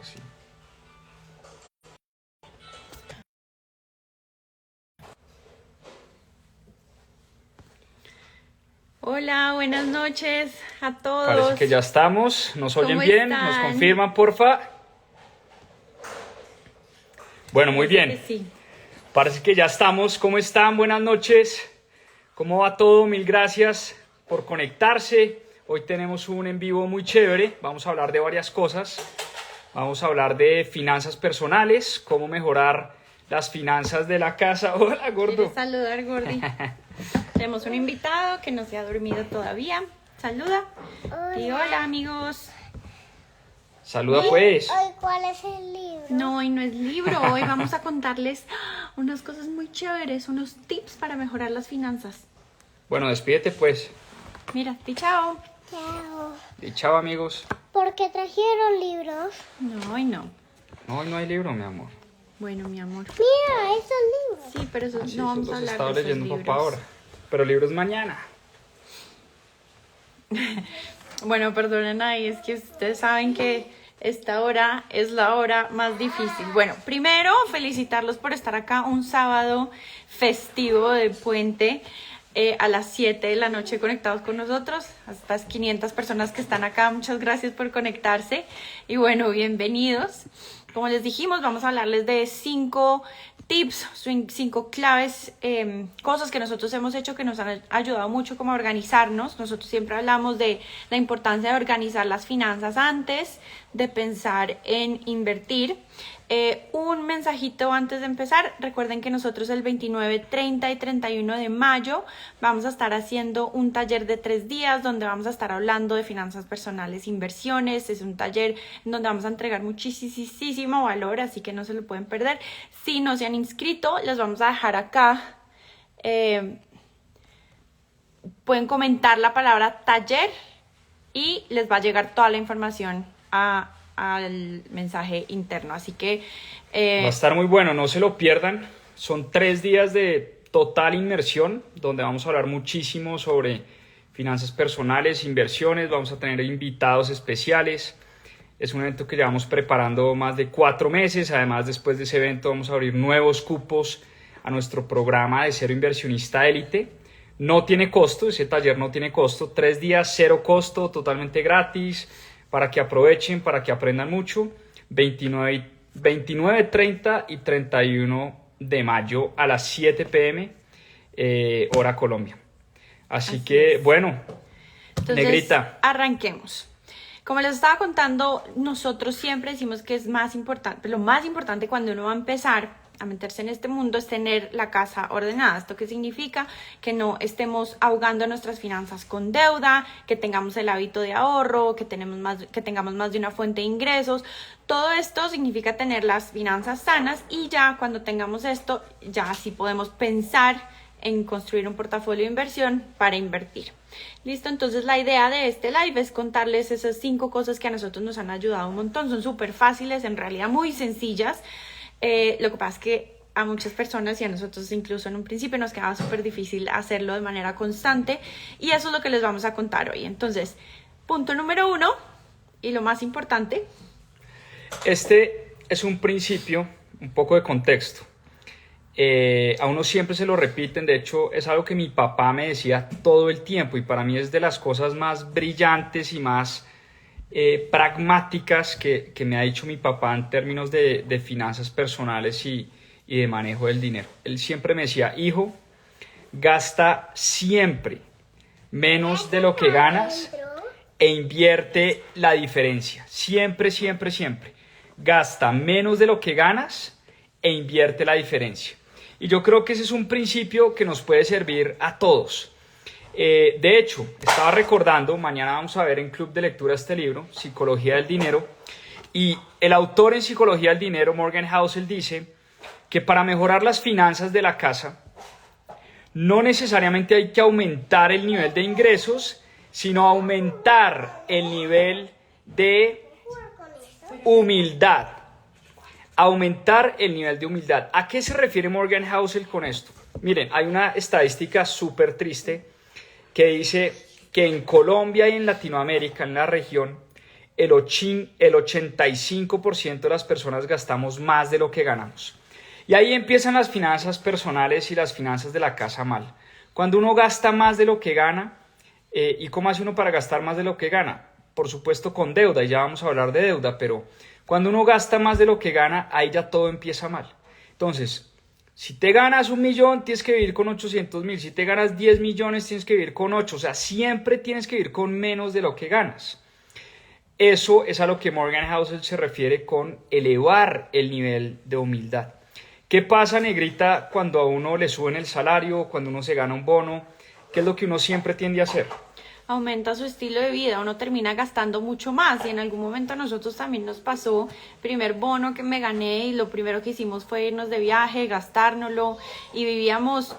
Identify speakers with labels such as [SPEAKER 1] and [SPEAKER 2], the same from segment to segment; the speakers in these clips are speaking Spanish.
[SPEAKER 1] sí.
[SPEAKER 2] Hola, buenas noches a todos.
[SPEAKER 1] Parece que ya estamos. ¿Nos oyen
[SPEAKER 2] ¿Cómo
[SPEAKER 1] bien?
[SPEAKER 2] están?
[SPEAKER 1] ¿Nos confirman, porfa? Bueno, muy
[SPEAKER 2] Parece
[SPEAKER 1] bien.
[SPEAKER 2] que sí.
[SPEAKER 1] Parece que ya estamos. ¿Cómo están? Buenas noches. ¿Cómo va todo? Mil gracias por conectarse. Hoy tenemos un en vivo muy chévere. Vamos a hablar de varias cosas. Vamos a hablar de finanzas personales, cómo mejorar las finanzas de la casa. Hola, gordo.
[SPEAKER 2] ¿Quieres saludar, Gordi? Tenemos un invitado que no se ha dormido todavía. Saluda. Y hola, amigos.
[SPEAKER 1] Saluda, pues.
[SPEAKER 3] Hoy, ¿cuál es el libro?
[SPEAKER 2] No, hoy no es libro. Hoy vamos a contarles unas cosas muy chéveres, unos tips para mejorar las finanzas.
[SPEAKER 1] Bueno, despídete, pues.
[SPEAKER 2] Mira, di chao.
[SPEAKER 3] Chao.
[SPEAKER 1] Y chao, amigos.
[SPEAKER 3] ¿Por qué trajeron libros?
[SPEAKER 2] No, hoy no.
[SPEAKER 1] No, hoy no hay libro, mi amor.
[SPEAKER 2] Bueno, mi amor.
[SPEAKER 3] Mira, esos libros.
[SPEAKER 2] Sí, pero eso,
[SPEAKER 1] Sí,
[SPEAKER 2] no
[SPEAKER 1] eso
[SPEAKER 2] vamos a
[SPEAKER 1] los
[SPEAKER 2] hablar
[SPEAKER 1] estaba
[SPEAKER 2] de esos
[SPEAKER 1] leyendo
[SPEAKER 2] libros.
[SPEAKER 1] papá ahora. Pero libros mañana.
[SPEAKER 2] Bueno, perdonen ahí, es que ustedes saben que esta hora es la hora más difícil. Bueno, primero felicitarlos por estar acá un sábado festivo de puente a las 7 de la noche conectados con nosotros. A estas 500 personas que están acá, muchas gracias por conectarse. Y bueno, bienvenidos. Como les dijimos, vamos a hablarles de 5 tips, 5 claves, cosas que nosotros hemos hecho que nos han ayudado mucho como a organizarnos. Nosotros siempre hablamos de la importancia de organizar las finanzas antes de pensar en invertir. Un mensajito antes de empezar, recuerden que nosotros el 29, 30 y 31 de mayo vamos a estar haciendo un taller de 3 días donde vamos a estar hablando de finanzas personales, inversiones. Es un taller en donde vamos a entregar muchísimo valor, así que no se lo pueden perder. Si no se han inscrito, les vamos a dejar acá. Pueden comentar la palabra taller y les va a llegar toda la información al mensaje interno, así que
[SPEAKER 1] Va a estar muy bueno, no se lo pierdan. Son 3 días de total inmersión donde vamos a hablar muchísimo sobre finanzas personales, inversiones. Vamos a tener invitados especiales. Es un evento que llevamos preparando más de 4 meses. Además, después de ese evento vamos a abrir nuevos cupos a nuestro programa de Cero Inversionista Élite. No tiene costo, ese taller no tiene costo. 3 días, 0 costo, totalmente gratis, para que aprovechen, para que aprendan mucho. 29, 30 y 31 de mayo a las 7 p.m. Hora Colombia. Así que, bueno,
[SPEAKER 2] entonces,
[SPEAKER 1] Negrita.
[SPEAKER 2] Arranquemos. Como les estaba contando, nosotros siempre decimos que es más importante, lo más importante cuando uno va a empezar a meterse en este mundo es tener la casa ordenada. ¿Esto qué significa? Que no estemos ahogando nuestras finanzas con deuda, que tengamos el hábito de ahorro, que tengamos más de una fuente de ingresos. Todo esto significa tener las finanzas sanas y ya cuando tengamos esto, ya sí podemos pensar en construir un portafolio de inversión para invertir. Listo, entonces la idea de este live es contarles esas 5 cosas que a nosotros nos han ayudado un montón. Son súper fáciles, en realidad muy sencillas. Lo que pasa es que a muchas personas y a nosotros incluso en un principio nos quedaba súper difícil hacerlo de manera constante y eso es lo que les vamos a contar hoy. Entonces, punto número 1 y lo más importante.
[SPEAKER 1] Este es un principio, un poco de contexto. A uno siempre se lo repiten, de hecho es algo que mi papá me decía todo el tiempo y para mí es de las cosas más brillantes y más pragmáticas que me ha dicho mi papá en términos de finanzas personales y de manejo del dinero. Él siempre me decía, hijo, gasta siempre menos de lo que ganas e invierte la diferencia. Siempre, siempre, siempre. Gasta menos de lo que ganas e invierte la diferencia. Y yo creo que ese es un principio que nos puede servir a todos. De hecho, estaba recordando, mañana vamos a ver en Club de Lectura este libro, Psicología del Dinero, y el autor en Psicología del Dinero, Morgan Housel, dice que para mejorar las finanzas de la casa, no necesariamente hay que aumentar el nivel de ingresos, sino aumentar el nivel de humildad. Aumentar el nivel de humildad. ¿A qué se refiere Morgan Housel con esto? Miren, hay una estadística súper triste que dice que en Colombia y en Latinoamérica, en la región, el 85% de las personas gastamos más de lo que ganamos. Y ahí empiezan las finanzas personales y las finanzas de la casa mal. Cuando uno gasta más de lo que gana, ¿y cómo hace uno para gastar más de lo que gana? Por supuesto con deuda, y ya vamos a hablar de deuda, pero cuando uno gasta más de lo que gana, ahí ya todo empieza mal. Entonces, si te ganas 1.000.000, tienes que vivir con 800.000. Si te ganas 10 millones, tienes que vivir con 8. O sea, siempre tienes que vivir con menos de lo que ganas. Eso es a lo que Morgan Housel se refiere con elevar el nivel de humildad. ¿Qué pasa, negrita, cuando a uno le suben el salario, cuando uno se gana un bono? ¿Qué es lo que uno siempre tiende a hacer?
[SPEAKER 2] Aumenta su estilo de vida, uno termina gastando mucho más y en algún momento a nosotros también nos pasó, primer bono que me gané y lo primero que hicimos fue irnos de viaje, gastárnoslo y vivíamos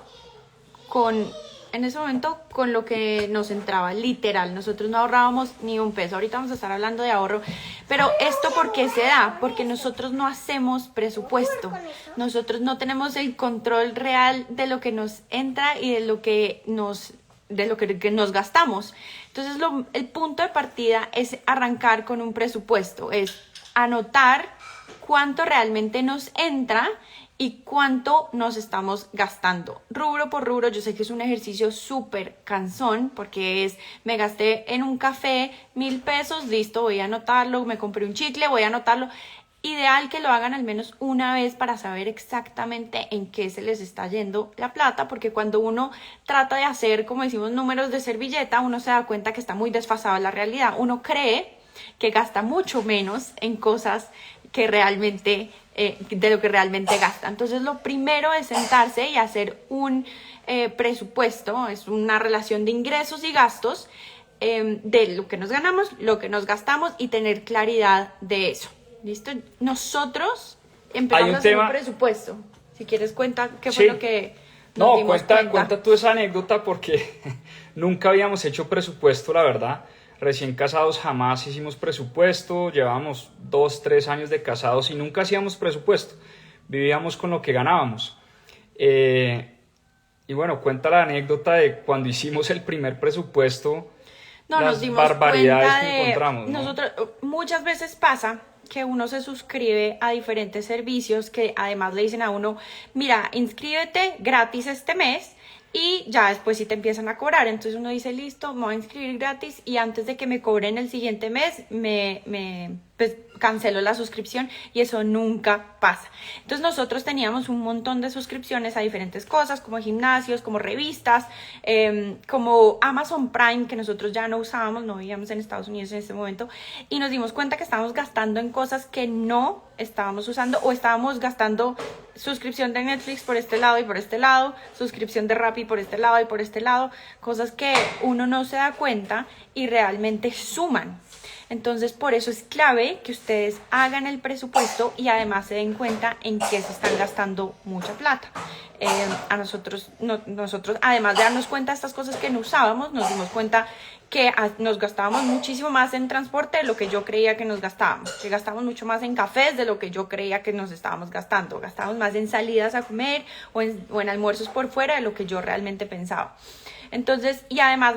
[SPEAKER 2] en ese momento con lo que nos entraba, literal, nosotros no ahorrábamos ni un peso. Ahorita vamos a estar hablando de ahorro, pero ¿esto por qué se da? Porque nosotros no hacemos presupuesto, nosotros no tenemos el control real de lo que nos entra y de lo que nos gastamos. Entonces el punto de partida es arrancar con un presupuesto, es anotar cuánto realmente nos entra y cuánto nos estamos gastando, rubro por rubro. Yo sé que es un ejercicio súper cansón porque me gasté en un café 1.000 pesos, listo, voy a anotarlo, me compré un chicle, voy a anotarlo. Ideal que lo hagan al menos una vez para saber exactamente en qué se les está yendo la plata, porque cuando uno trata de hacer, como decimos, números de servilleta, uno se da cuenta que está muy desfasado en la realidad. Uno cree que gasta mucho menos en cosas que realmente, de lo que realmente gasta. Entonces lo primero es sentarse y hacer un presupuesto, es una relación de ingresos y gastos, de lo que nos ganamos, lo que nos gastamos y tener claridad de eso. ¿Listo? Nosotros empezamos a hacer un presupuesto. Si quieres, cuenta qué fue lo que nos dimos cuenta.
[SPEAKER 1] Cuenta tú esa anécdota porque nunca habíamos hecho presupuesto, la verdad. Recién casados jamás hicimos presupuesto, llevábamos 2-3 años de casados y nunca hacíamos presupuesto. Vivíamos con lo que ganábamos. Y bueno, cuenta la anécdota de cuando hicimos el primer presupuesto,
[SPEAKER 2] nos dimos
[SPEAKER 1] barbaridades
[SPEAKER 2] cuenta
[SPEAKER 1] que encontramos, ¿no?
[SPEAKER 2] Nosotros, muchas veces pasa que uno se suscribe a diferentes servicios que además le dicen a uno, mira, inscríbete gratis este mes y ya después sí te empiezan a cobrar. Entonces uno dice, listo, me voy a inscribir gratis y antes de que me cobren el siguiente mes pues cancelo la suscripción y eso nunca pasa. Entonces nosotros teníamos un montón de suscripciones a diferentes cosas como gimnasios, como revistas, como Amazon Prime, que nosotros ya no usábamos, no vivíamos en Estados Unidos en ese momento, y nos dimos cuenta que estábamos gastando en cosas que no estábamos usando, o estábamos gastando suscripción de Netflix por este lado y por este lado, suscripción de Rappi por este lado y por este lado, cosas que uno no se da cuenta y realmente suman. Entonces, por eso es clave que ustedes hagan el presupuesto y además se den cuenta en qué se están gastando mucha plata. A nosotros, además de darnos cuenta de estas cosas que no usábamos, nos dimos cuenta que nos gastábamos muchísimo más en transporte de lo que yo creía que nos gastábamos. Que gastamos mucho más en cafés de lo que yo creía que nos estábamos gastando. Gastamos más en salidas a comer o en almuerzos por fuera de lo que yo realmente pensaba. Entonces, y además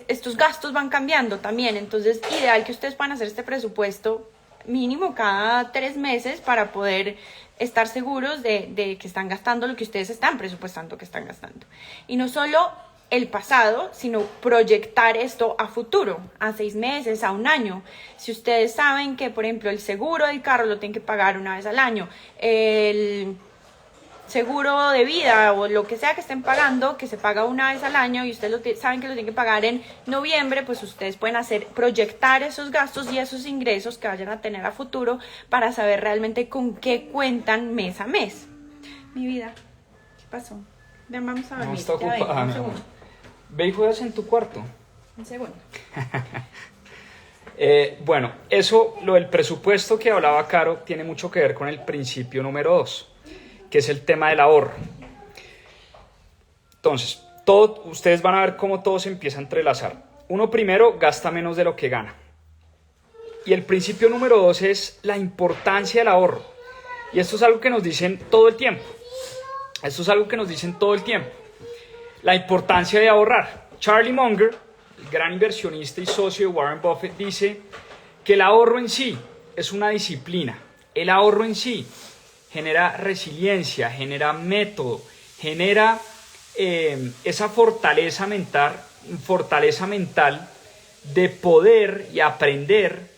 [SPEAKER 2] estos gastos van cambiando también, entonces ideal que ustedes puedan hacer este presupuesto mínimo cada 3 meses para poder estar seguros de que están gastando lo que ustedes están presupuestando que están gastando. Y no solo el pasado, sino proyectar esto a futuro, a 6 meses, a 1 año. Si ustedes saben que, por ejemplo, el seguro del carro lo tienen que pagar una vez al año, el seguro de vida o lo que sea que estén pagando, que se paga una vez al año y ustedes saben que lo tienen que pagar en noviembre, pues ustedes pueden proyectar esos gastos y esos ingresos que vayan a tener a futuro para saber realmente con qué cuentan mes a mes. Mi vida, ¿qué pasó? Ven, vamos a dormir.
[SPEAKER 1] No, está ocupada, mi amor. Ve y juegas en tu cuarto.
[SPEAKER 2] Un segundo.
[SPEAKER 1] Bueno, eso, lo del presupuesto que hablaba Caro, tiene mucho que ver con el principio número 2. Que es el tema del ahorro. Entonces, ustedes van a ver cómo todo se empieza a entrelazar. Uno primero gasta menos de lo que gana. Y el principio número 2 es la importancia del ahorro. Y esto es algo que nos dicen todo el tiempo. La importancia de ahorrar. Charlie Munger, el gran inversionista y socio de Warren Buffett, dice que el ahorro en sí es una disciplina. El ahorro en sí genera resiliencia, genera método, genera esa fortaleza mental de poder y aprender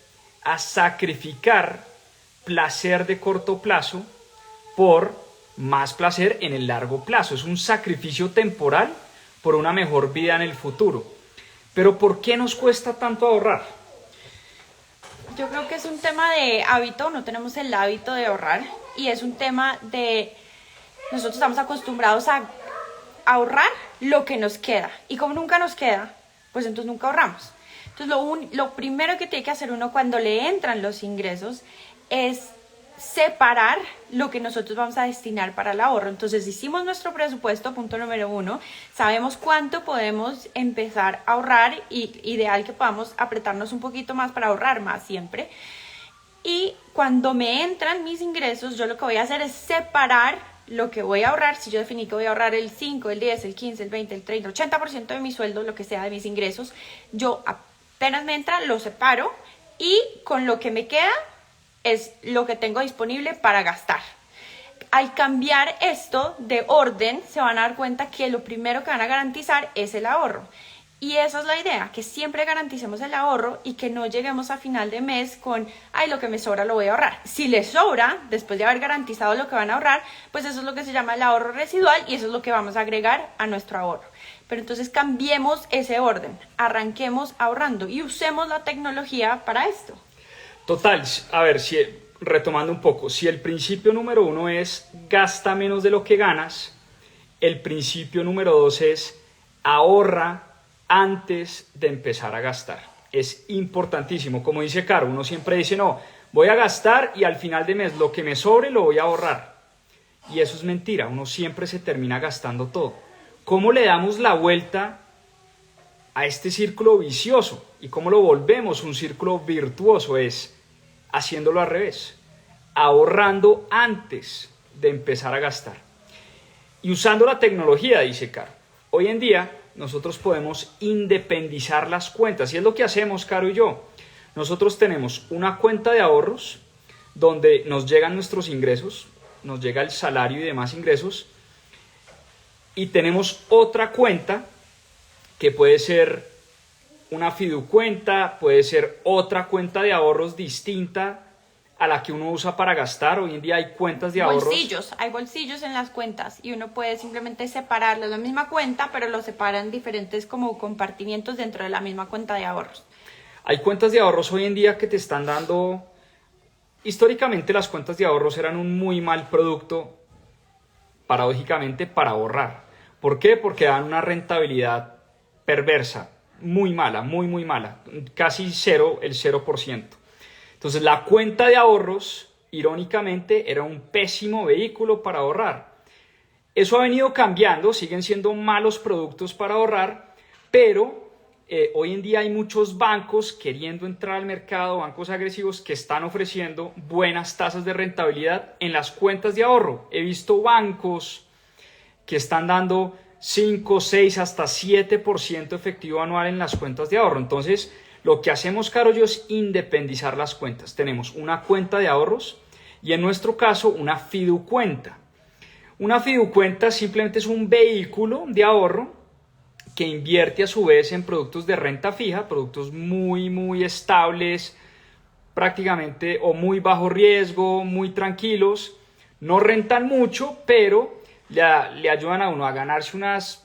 [SPEAKER 1] a sacrificar placer de corto plazo por más placer en el largo plazo. Es un sacrificio temporal por una mejor vida en el futuro. Pero ¿por qué nos cuesta tanto ahorrar?
[SPEAKER 2] Yo creo que es un tema de hábito, no tenemos el hábito de ahorrar y es un tema de nosotros estamos acostumbrados a ahorrar lo que nos queda y como nunca nos queda, pues entonces nunca ahorramos. Entonces lo primero que tiene que hacer uno cuando le entran los ingresos es separar lo que nosotros vamos a destinar para el ahorro. Entonces hicimos nuestro presupuesto, punto número 1, sabemos cuánto podemos empezar a ahorrar y ideal que podamos apretarnos un poquito más para ahorrar más siempre. Y cuando me entran mis ingresos, yo lo que voy a hacer es separar lo que voy a ahorrar. Si yo definí que voy a ahorrar el 5, el 10, el 15, el 20, el 30, el 80% de mi sueldo, lo que sea de mis ingresos, yo apenas me entra, lo separo y con lo que me queda es lo que tengo disponible para gastar. Al cambiar esto de orden, se van a dar cuenta que lo primero que van a garantizar es el ahorro. Y esa es la idea, que siempre garanticemos el ahorro y que no lleguemos a final de mes con, ay, lo que me sobra lo voy a ahorrar. Si les sobra, después de haber garantizado lo que van a ahorrar, pues eso es lo que se llama el ahorro residual y eso es lo que vamos a agregar a nuestro ahorro. Pero entonces cambiemos ese orden, arranquemos ahorrando y usemos la tecnología para esto.
[SPEAKER 1] Total, a ver, retomando un poco, si el principio número 1 es gasta menos de lo que ganas, el principio número 2 es ahorra antes de empezar a gastar. Es importantísimo, como dice Caro, uno siempre dice, no, voy a gastar y al final de mes lo que me sobre lo voy a ahorrar. Y eso es mentira, uno siempre se termina gastando todo. ¿Cómo le damos la vuelta a este círculo vicioso? ¿Y cómo lo volvemos un círculo virtuoso? Es haciéndolo al revés, ahorrando antes de empezar a gastar. Y usando la tecnología, dice Caro. Hoy en día nosotros podemos independizar las cuentas y es lo que hacemos Caro y yo. Nosotros tenemos una cuenta de ahorros donde nos llegan nuestros ingresos, nos llega el salario y demás ingresos y tenemos otra cuenta que puede ser una fiducuenta, puede ser otra cuenta de ahorros distinta a la que uno usa para gastar. Hoy en día hay cuentas de ahorros.
[SPEAKER 2] Hay bolsillos en las cuentas y uno puede simplemente separarlos, la misma cuenta, pero lo separan diferentes como compartimientos dentro de la misma cuenta de ahorros.
[SPEAKER 1] Hay cuentas de ahorros hoy en día que te están dando... Históricamente las cuentas de ahorros eran un muy mal producto, paradójicamente, para ahorrar. ¿Por qué? Porque dan una rentabilidad perversa, muy mala, muy mala, casi cero, el 0%. Entonces la cuenta de ahorros, irónicamente, era un pésimo vehículo para ahorrar. Eso ha venido cambiando, siguen siendo malos productos para ahorrar, pero hoy en día hay muchos bancos queriendo entrar al mercado, bancos agresivos que están ofreciendo buenas tasas de rentabilidad en las cuentas de ahorro. He visto bancos que están dando 5, 6, hasta 7% efectivo anual en las cuentas de ahorro. Entonces, lo que hacemos, Caro y yo, es independizar las cuentas. Tenemos una cuenta de ahorros y en nuestro caso una fiducuenta. Una fiducuenta simplemente es un vehículo de ahorro que invierte a su vez en productos de renta fija, productos muy estables, prácticamente o muy bajo riesgo, muy tranquilos. No rentan mucho, pero le ayudan a uno a ganarse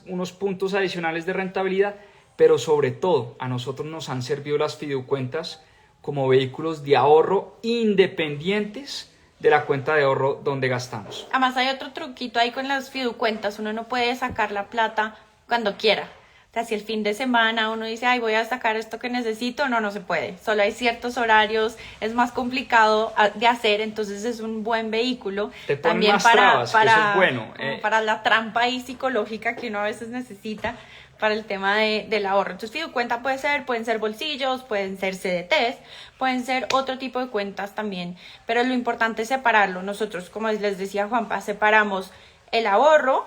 [SPEAKER 1] unos puntos adicionales de rentabilidad, pero sobre todo a nosotros nos han servido las fiducuentas como vehículos de ahorro independientes de la cuenta de ahorro donde gastamos.
[SPEAKER 2] Además hay otro truquito ahí con las fiducuentas, uno no puede sacar la plata cuando quiera. O sea, si el fin de semana uno dice, ay, voy a sacar esto que necesito, no se puede. Solo hay ciertos horarios, es más complicado de hacer, entonces es un buen vehículo.
[SPEAKER 1] Te ponen
[SPEAKER 2] también
[SPEAKER 1] más trabas, que eso es bueno.
[SPEAKER 2] Para la trampa ahí psicológica que uno a veces necesita para el tema del ahorro. Entonces, fiducuenta pueden ser bolsillos, pueden ser CDTs, pueden ser otro tipo de cuentas también. Pero lo importante es separarlo. Nosotros, como les decía Juanpa, separamos el ahorro,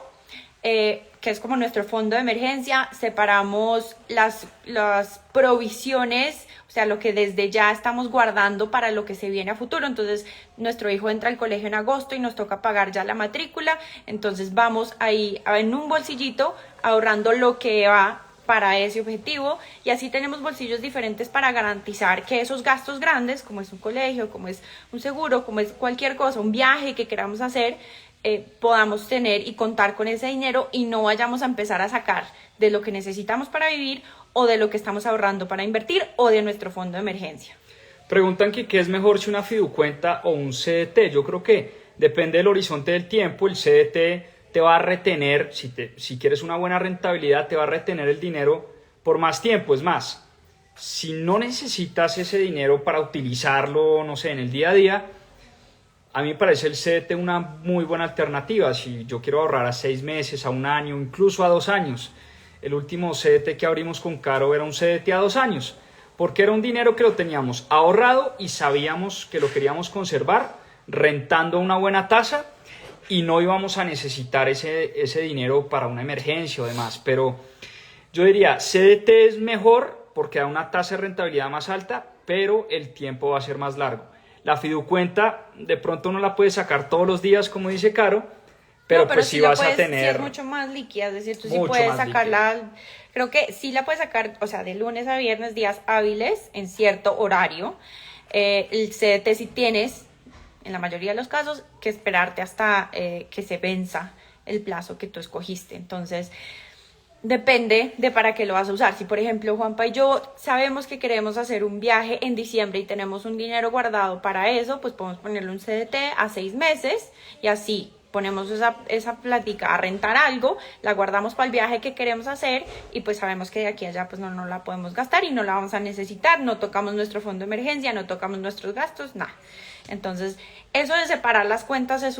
[SPEAKER 2] que es como nuestro fondo de emergencia, separamos las provisiones, o sea, lo que desde ya estamos guardando para lo que se viene a futuro. Entonces, nuestro hijo entra al colegio en agosto y nos toca pagar ya la matrícula, entonces vamos ahí en un bolsillito ahorrando lo que va para ese objetivo, y así tenemos bolsillos diferentes para garantizar que esos gastos grandes, como es un colegio, como es un seguro, como es cualquier cosa, un viaje que queramos hacer, podamos tener y contar con ese dinero y no vayamos a empezar a sacar de lo que necesitamos para vivir o de lo que estamos ahorrando para invertir o de nuestro fondo de emergencia.
[SPEAKER 1] Preguntan que qué es mejor, si una fiducuenta o un CDT. Yo creo que depende del horizonte del tiempo. El CDT te va a retener, si quieres una buena rentabilidad, te va a retener el dinero por más tiempo. Es más, si no necesitas ese dinero para utilizarlo, no sé, en el día a día, a mí me parece el CDT una muy buena alternativa. Si yo quiero ahorrar a 6 meses, a 1 año, incluso a 2 años. El último CDT que abrimos con Caro era un CDT a 2 años, porque era un dinero que lo teníamos ahorrado y sabíamos que lo queríamos conservar, rentando a una buena tasa, y no íbamos a necesitar ese dinero para una emergencia o demás. Pero yo diría, CDT es mejor porque da una tasa de rentabilidad más alta, pero el tiempo va a ser más largo. La fiducuenta de pronto no la puedes sacar todos los días, como dice Caro, pero,
[SPEAKER 2] no, pero
[SPEAKER 1] pues sí vas a tener...
[SPEAKER 2] Sí, es mucho más líquida, es decir, tú sí
[SPEAKER 1] mucho
[SPEAKER 2] puedes
[SPEAKER 1] más
[SPEAKER 2] sacarla, creo que sí la puedes sacar, o sea, de lunes a viernes, días hábiles, en cierto horario. El CDT sí tienes, en la mayoría de los casos, que esperarte hasta que se venza el plazo que tú escogiste. Entonces, depende de para qué lo vas a usar. Si, por ejemplo, Juanpa y yo sabemos que queremos hacer un viaje en diciembre y tenemos un dinero guardado para eso, pues podemos ponerle un CDT a 6 meses y así ponemos esa plática a rentar algo, la guardamos para el viaje que queremos hacer y pues sabemos que de aquí a allá pues no la podemos gastar y no la vamos a necesitar, no tocamos nuestro fondo de emergencia, no tocamos nuestros gastos, nada. Entonces, eso de separar las cuentas es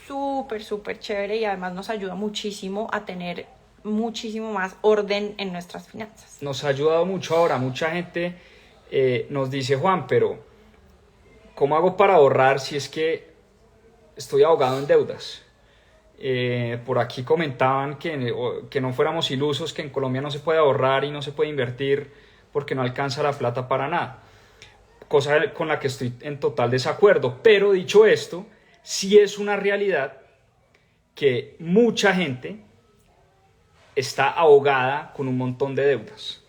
[SPEAKER 2] súper chévere y además nos ayuda muchísimo a tener muchísimo más orden en nuestras finanzas.
[SPEAKER 1] Nos ha ayudado mucho. Ahora, mucha gente nos dice, Juan, pero ¿cómo hago para ahorrar si es que estoy ahogado en deudas? Por aquí comentaban que no fuéramos ilusos, que en Colombia no se puede ahorrar y no se puede invertir porque no alcanza la plata para nada, cosa con la que estoy en total desacuerdo. Pero dicho esto, sí es una realidad que mucha gente está ahogada con un montón de deudas.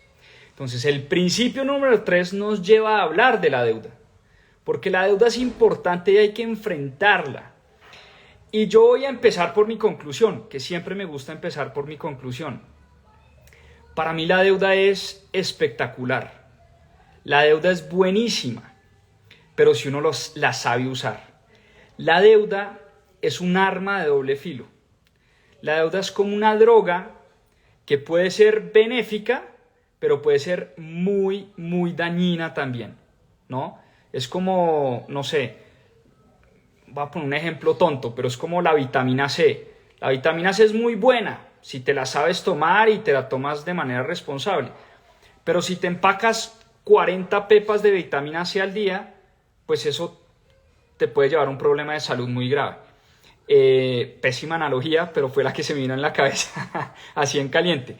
[SPEAKER 1] Entonces, el principio número 3 nos lleva a hablar de la deuda, porque la deuda es importante y hay que enfrentarla. Y yo voy a empezar por mi conclusión, que siempre me gusta empezar por mi conclusión. Para mí la deuda es espectacular. La deuda es buenísima, pero si uno la sabe usar. La deuda es un arma de doble filo. La deuda es como una droga que puede ser benéfica, pero puede ser muy dañina también, ¿no? Es como, no sé, voy a poner un ejemplo tonto, pero es como la vitamina C. La vitamina C es muy buena si te la sabes tomar y te la tomas de manera responsable. Pero si te empacas 40 pepas de vitamina C al día, pues eso te puede llevar a un problema de salud muy grave. Pésima analogía, pero fue la que se me vino en la cabeza, así en caliente.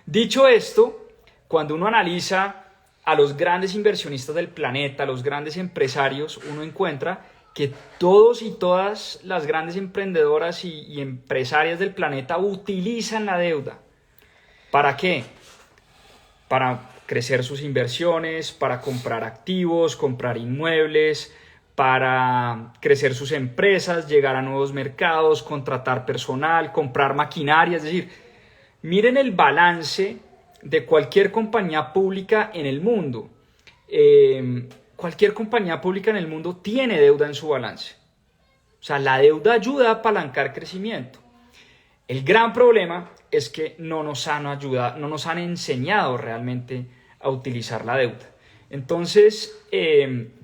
[SPEAKER 1] Dicho esto, cuando uno analiza a los grandes inversionistas del planeta, a los grandes empresarios, uno encuentra que todos y todas las grandes emprendedoras y empresarias del planeta utilizan la deuda. ¿Para qué? Para crecer sus inversiones, para comprar activos, comprar inmuebles, para crecer sus empresas, llegar a nuevos mercados, contratar personal, comprar maquinaria. Es decir, miren el balance de cualquier compañía pública en el mundo. Cualquier compañía pública en el mundo tiene deuda en su balance. O sea, la deuda ayuda a apalancar crecimiento. El gran problema es que no nos han enseñado realmente a utilizar la deuda. Entonces,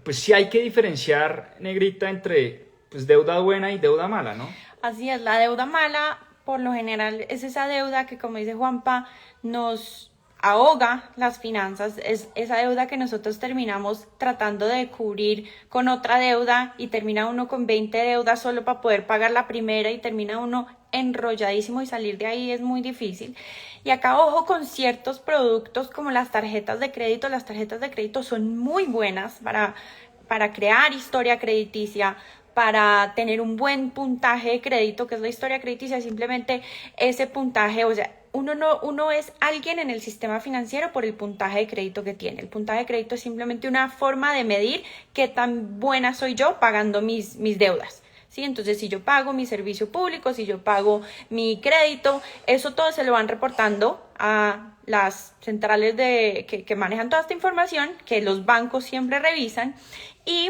[SPEAKER 1] pues sí hay que diferenciar, Negrita, entre pues, deuda buena y deuda mala, ¿no?
[SPEAKER 2] Así es, la deuda mala, por lo general, es esa deuda que, como dice Juanpa, nos ahoga las finanzas, es esa deuda que nosotros terminamos tratando de cubrir con otra deuda y termina uno con 20 deudas solo para poder pagar la primera y termina uno enrolladísimo y salir de ahí es muy difícil. Y acá ojo con ciertos productos como las tarjetas de crédito. Las tarjetas de crédito son muy buenas para crear historia crediticia, para tener un buen puntaje de crédito, que es la historia crediticia, simplemente ese puntaje, o sea, uno es alguien en el sistema financiero por el puntaje de crédito que tiene. El puntaje de crédito es simplemente una forma de medir qué tan buena soy yo pagando mis deudas. ¿Sí? Entonces, si yo pago mi servicio público, si yo pago mi crédito, eso todo se lo van reportando a las centrales que manejan toda esta información, que los bancos siempre revisan, y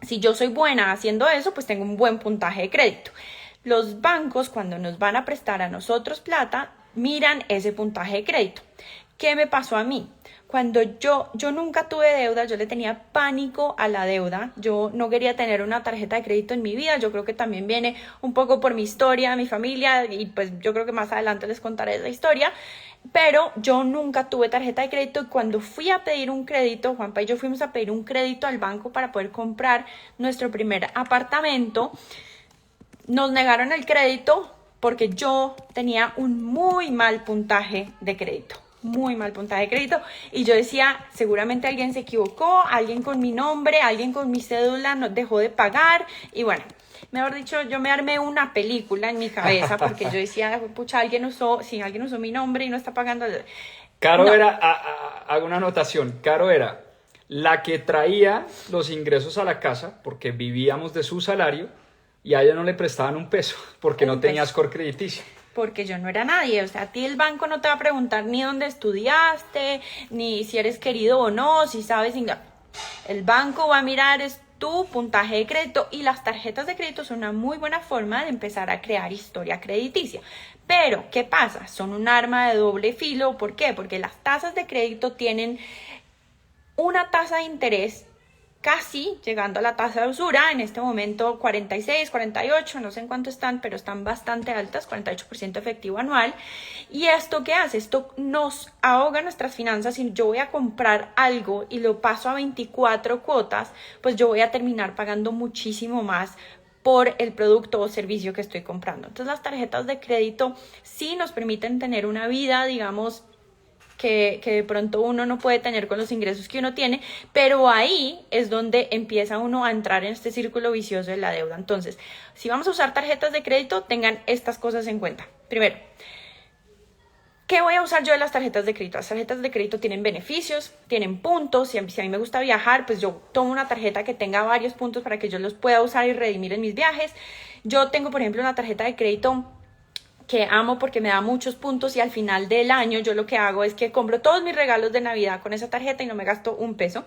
[SPEAKER 2] si yo soy buena haciendo eso, pues tengo un buen puntaje de crédito. Los bancos, cuando nos van a prestar a nosotros plata, miran ese puntaje de crédito. ¿Qué me pasó a mí? Cuando yo nunca tuve deuda, yo le tenía pánico a la deuda, yo no quería tener una tarjeta de crédito en mi vida. Yo creo que también viene un poco por mi historia, mi familia, y pues yo creo que más adelante les contaré esa historia, pero yo nunca tuve tarjeta de crédito. Y cuando fui a pedir un crédito, Juanpa y yo fuimos a pedir un crédito al banco para poder comprar nuestro primer apartamento, nos negaron el crédito porque yo tenía un muy mal puntaje de crédito. Muy mal puntaje de crédito, y yo decía, seguramente alguien se equivocó, alguien con mi nombre, alguien con mi cédula no dejó de pagar, y bueno, mejor dicho, yo me armé una película en mi cabeza porque yo decía, pucha, alguien usó mi nombre y no está pagando.
[SPEAKER 1] Caro
[SPEAKER 2] No.
[SPEAKER 1] era, hago una anotación, Caro era la que traía los ingresos a la casa porque vivíamos de su salario y a ella no le prestaban un peso porque no tenía score crediticio.
[SPEAKER 2] Porque yo no era nadie, o sea, a ti el banco no te va a preguntar ni dónde estudiaste, ni si eres querido o no, si sabes inglés. El banco va a mirar es tu puntaje de crédito, y las tarjetas de crédito son una muy buena forma de empezar a crear historia crediticia. Pero, ¿qué pasa? Son un arma de doble filo. ¿Por qué? Porque las tasas de crédito tienen una tasa de interés casi llegando a la tasa de usura, en este momento 46, 48, no sé en cuánto están, pero están bastante altas, 48% efectivo anual. ¿Y esto qué hace? Esto nos ahoga nuestras finanzas. Si yo voy a comprar algo y lo paso a 24 cuotas, pues yo voy a terminar pagando muchísimo más por el producto o servicio que estoy comprando. Entonces las tarjetas de crédito sí nos permiten tener una vida, digamos, que de pronto uno no puede tener con los ingresos que uno tiene, pero ahí es donde empieza uno a entrar en este círculo vicioso de la deuda. Entonces, si vamos a usar tarjetas de crédito, tengan estas cosas en cuenta. Primero, ¿qué voy a usar yo de las tarjetas de crédito? Las tarjetas de crédito tienen beneficios, tienen puntos. Si a mí me gusta viajar, pues yo tomo una tarjeta que tenga varios puntos para que yo los pueda usar y redimir en mis viajes. Yo tengo, por ejemplo, una tarjeta de crédito que amo porque me da muchos puntos, y al final del año yo lo que hago es que compro todos mis regalos de Navidad con esa tarjeta y no me gasto un peso.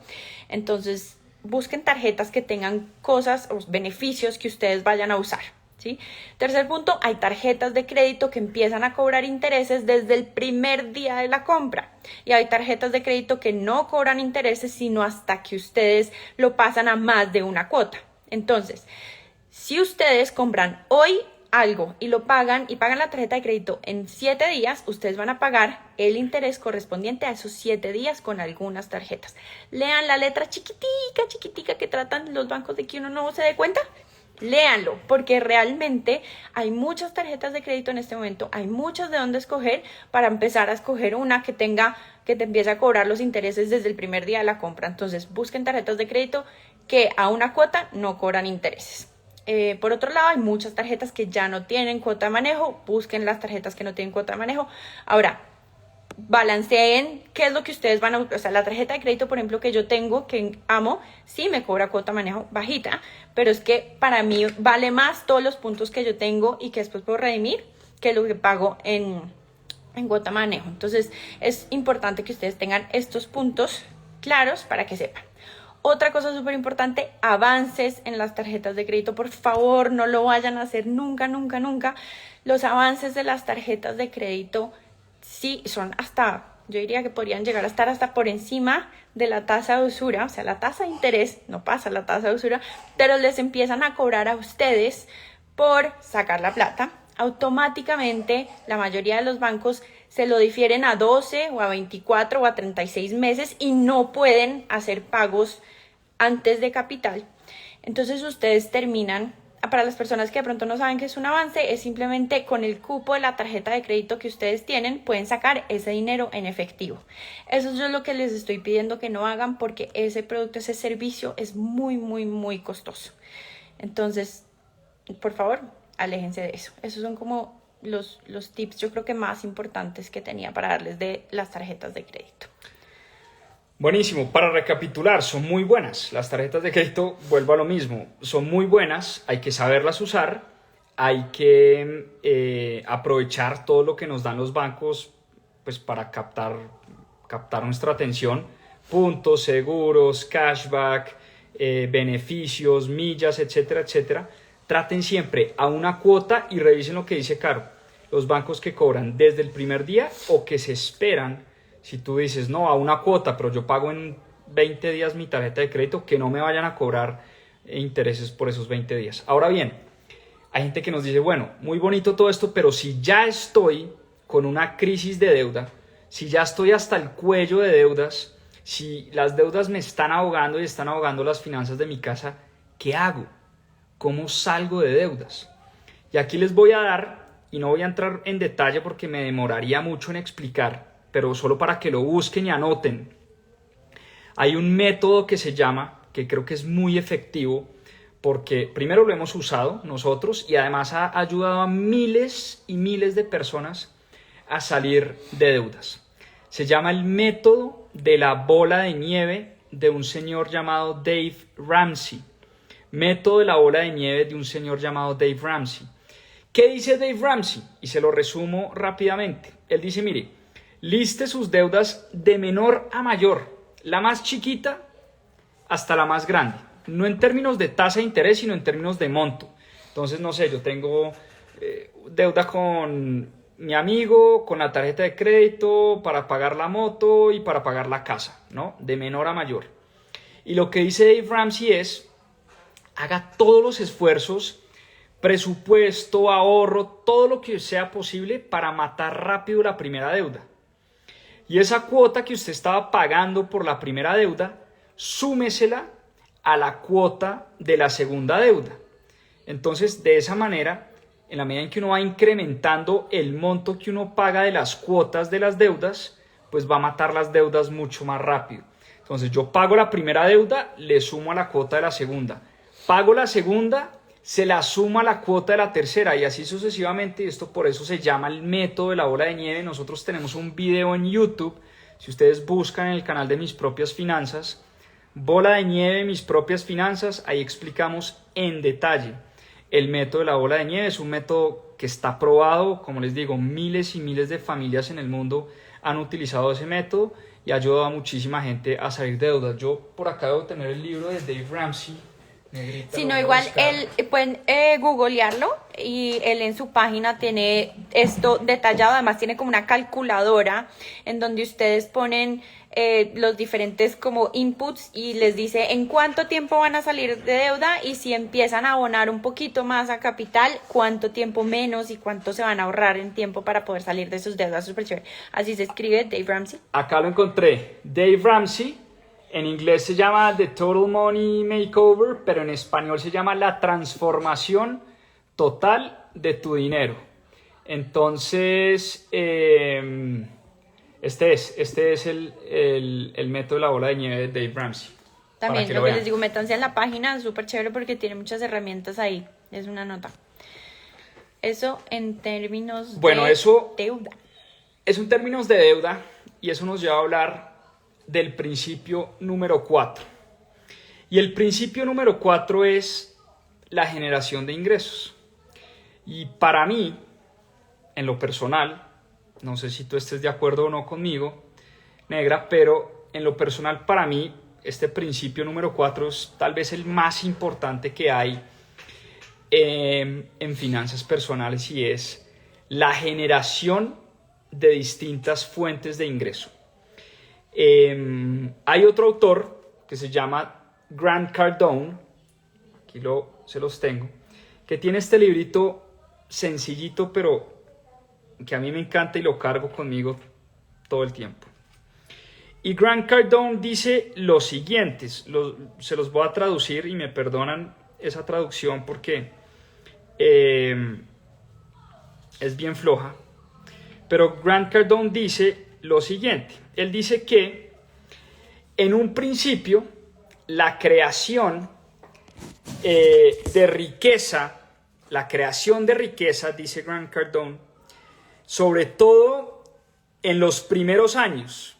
[SPEAKER 2] Entonces busquen tarjetas que tengan cosas o beneficios que ustedes vayan a usar, ¿sí? Tercer punto, hay tarjetas de crédito que empiezan a cobrar intereses desde el primer día de la compra, y hay tarjetas de crédito que no cobran intereses sino hasta que ustedes lo pasan a más de una cuota. Entonces, si ustedes compran hoy algo y lo pagan la tarjeta de crédito en 7 días, ustedes van a pagar el interés correspondiente a esos 7 días con algunas tarjetas. Lean la letra chiquitica que tratan los bancos de que uno no se dé cuenta. Léanlo, porque realmente hay muchas tarjetas de crédito en este momento, hay muchas de dónde escoger para empezar a escoger una que te empiece a cobrar los intereses desde el primer día de la compra. Entonces busquen tarjetas de crédito que a una cuota no cobran intereses. Por otro lado, hay muchas tarjetas que ya no tienen cuota de manejo. Busquen las tarjetas que no tienen cuota de manejo. Ahora, balanceen qué es lo que ustedes van a... O sea, la tarjeta de crédito, por ejemplo, que yo tengo, que amo, sí me cobra cuota de manejo bajita, pero es que para mí vale más todos los puntos que yo tengo y que después puedo redimir que lo que pago en cuota de manejo. Entonces, es importante que ustedes tengan estos puntos claros para que sepan. Otra cosa súper importante, avances en las tarjetas de crédito. Por favor, no lo vayan a hacer nunca. Los avances de las tarjetas de crédito sí son yo diría que podrían llegar a estar hasta por encima de la tasa de usura. O sea, la tasa de interés no pasa la tasa de usura, pero les empiezan a cobrar a ustedes por sacar la plata. Automáticamente, la mayoría de los bancos se lo difieren a 12 o a 24 o a 36 meses y no pueden hacer pagos antes de capital. Entonces ustedes terminan, para las personas que de pronto no saben qué es un avance, es simplemente con el cupo de la tarjeta de crédito que ustedes tienen, pueden sacar ese dinero en efectivo. Eso es lo que les estoy pidiendo que no hagan, porque ese producto, ese servicio es muy, muy, muy costoso. Entonces, por favor, aléjense de eso. Esos son como los tips, yo creo que más importantes que tenía para darles de las tarjetas de crédito.
[SPEAKER 1] Buenísimo, para recapitular, son muy buenas. Las tarjetas de crédito, vuelvo a lo mismo, son muy buenas, hay que saberlas usar, hay que aprovechar todo lo que nos dan los bancos pues, para captar nuestra atención, puntos, seguros, cashback, beneficios, millas, etcétera, etcétera. Traten siempre a una cuota y revisen lo que dice Caro, los bancos que cobran desde el primer día o que se esperan. Si tú dices, no, a una cuota, pero yo pago en 20 días mi tarjeta de crédito, que no me vayan a cobrar intereses por esos 20 días. Ahora bien, hay gente que nos dice, bueno, muy bonito todo esto, pero si ya estoy con una crisis de deuda, si ya estoy hasta el cuello de deudas, si las deudas me están ahogando y están ahogando las finanzas de mi casa, ¿qué hago? ¿Cómo salgo de deudas? Y aquí les voy a dar, y no voy a entrar en detalle porque me demoraría mucho en explicar, pero solo para que lo busquen y anoten. Hay un método que se llama, que creo que es muy efectivo, porque primero lo hemos usado nosotros y además ha ayudado a miles y miles de personas a salir de deudas. Se llama el método de la bola de nieve de un señor llamado Dave Ramsey. Método de la bola de nieve de un señor llamado Dave Ramsey. ¿Qué dice Dave Ramsey? Y se lo resumo rápidamente. Él dice, mire, liste sus deudas de menor a mayor, la más chiquita hasta la más grande. No en términos de tasa de interés, sino en términos de monto. Entonces, no sé, yo tengo deuda con mi amigo, con la tarjeta de crédito, para pagar la moto y para pagar la casa, ¿no? De menor a mayor. Y lo que dice Dave Ramsey es, haga todos los esfuerzos, presupuesto, ahorro, todo lo que sea posible para matar rápido la primera deuda. Y esa cuota que usted estaba pagando por la primera deuda, súmesela a la cuota de la segunda deuda. Entonces, de esa manera, en la medida en que uno va incrementando el monto que uno paga de las cuotas de las deudas, pues va a matar las deudas mucho más rápido. Entonces, yo pago la primera deuda, le sumo a la cuota de la segunda. Pago la segunda, se la suma a la cuota de la tercera y así sucesivamente. Y esto por eso se llama el método de la bola de nieve. Nosotros tenemos un video en YouTube, si ustedes buscan en el canal de Mis Propias Finanzas, bola de nieve, Mis Propias Finanzas, ahí explicamos en detalle el método de la bola de nieve. Es un método que está probado, como les digo, miles y miles de familias en el mundo han utilizado ese método y ha ayudado a muchísima gente a salir de deudas. Yo por acá debo tener el libro de Dave Ramsey. Negrita,
[SPEAKER 2] si no, igual él pueden googlearlo y él en su página tiene esto detallado. Además tiene como una calculadora en donde ustedes ponen los diferentes como inputs y les dice en cuánto tiempo van a salir de deuda y si empiezan a abonar un poquito más a capital, cuánto tiempo menos y cuánto se van a ahorrar en tiempo para poder salir de sus deudas. Súper chévere. Así se escribe Dave Ramsey.
[SPEAKER 1] Acá lo encontré. Dave Ramsey. En inglés se llama The Total Money Makeover, pero en español se llama La Transformación Total de tu Dinero. Entonces, este es el método de la bola de nieve de Dave Ramsey.
[SPEAKER 2] También lo que les digo, métanse en la página, es súper chévere porque tiene muchas herramientas ahí. Es una nota. Eso en términos de deuda.
[SPEAKER 1] Eso en términos de deuda y eso nos lleva a hablar del principio número 4. Y el principio número 4 es la generación de ingresos. Y para mí, en lo personal, no sé si tú estés de acuerdo o no conmigo, negra, pero en lo personal para mí, este principio número 4 es tal vez el más importante que hay en finanzas personales y es la generación de distintas fuentes de ingreso. Hay otro autor que se llama Grant Cardone, aquí se los tengo, que tiene este librito sencillito pero que a mí me encanta y lo cargo conmigo todo el tiempo. Y Grant Cardone dice lo siguiente, se los voy a traducir y me perdonan esa traducción porque es bien floja, pero Grant Cardone dice lo siguiente, él dice que en un principio la creación de riqueza, dice Grant Cardone, sobre todo en los primeros años,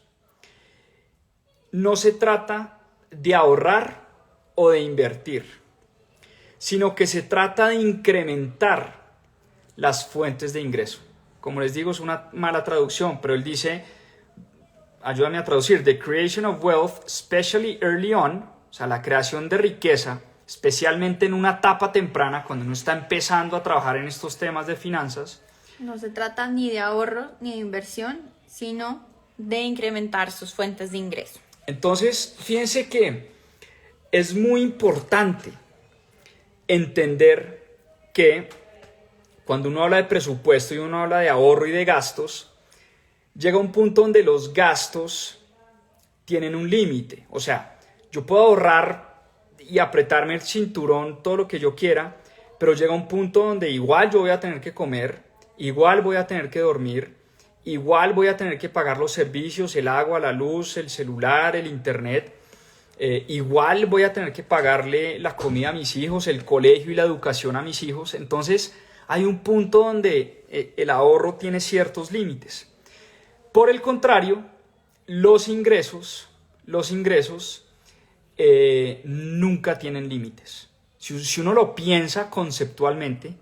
[SPEAKER 1] no se trata de ahorrar o de invertir, sino que se trata de incrementar las fuentes de ingreso. Como les digo, es una mala traducción, pero él dice, ayúdame a traducir, the creation of wealth, especially early on, o sea, la creación de riqueza, especialmente en una etapa temprana, cuando uno está empezando a trabajar en estos temas de finanzas.
[SPEAKER 2] No se trata ni de ahorro ni de inversión, sino de incrementar sus fuentes de ingreso.
[SPEAKER 1] Entonces, fíjense que es muy importante entender que cuando uno habla de presupuesto y uno habla de ahorro y de gastos, llega un punto donde los gastos tienen un límite. O sea, yo puedo ahorrar y apretarme el cinturón todo lo que yo quiera, pero llega un punto donde igual yo voy a tener que comer, igual voy a tener que dormir, igual voy a tener que pagar los servicios, el agua, la luz, el celular, el internet, igual voy a tener que pagarle la comida a mis hijos, el colegio y la educación a mis hijos. Entonces hay un punto donde el ahorro tiene ciertos límites. Por el contrario, los ingresos nunca tienen límites. Si uno lo piensa conceptualmente,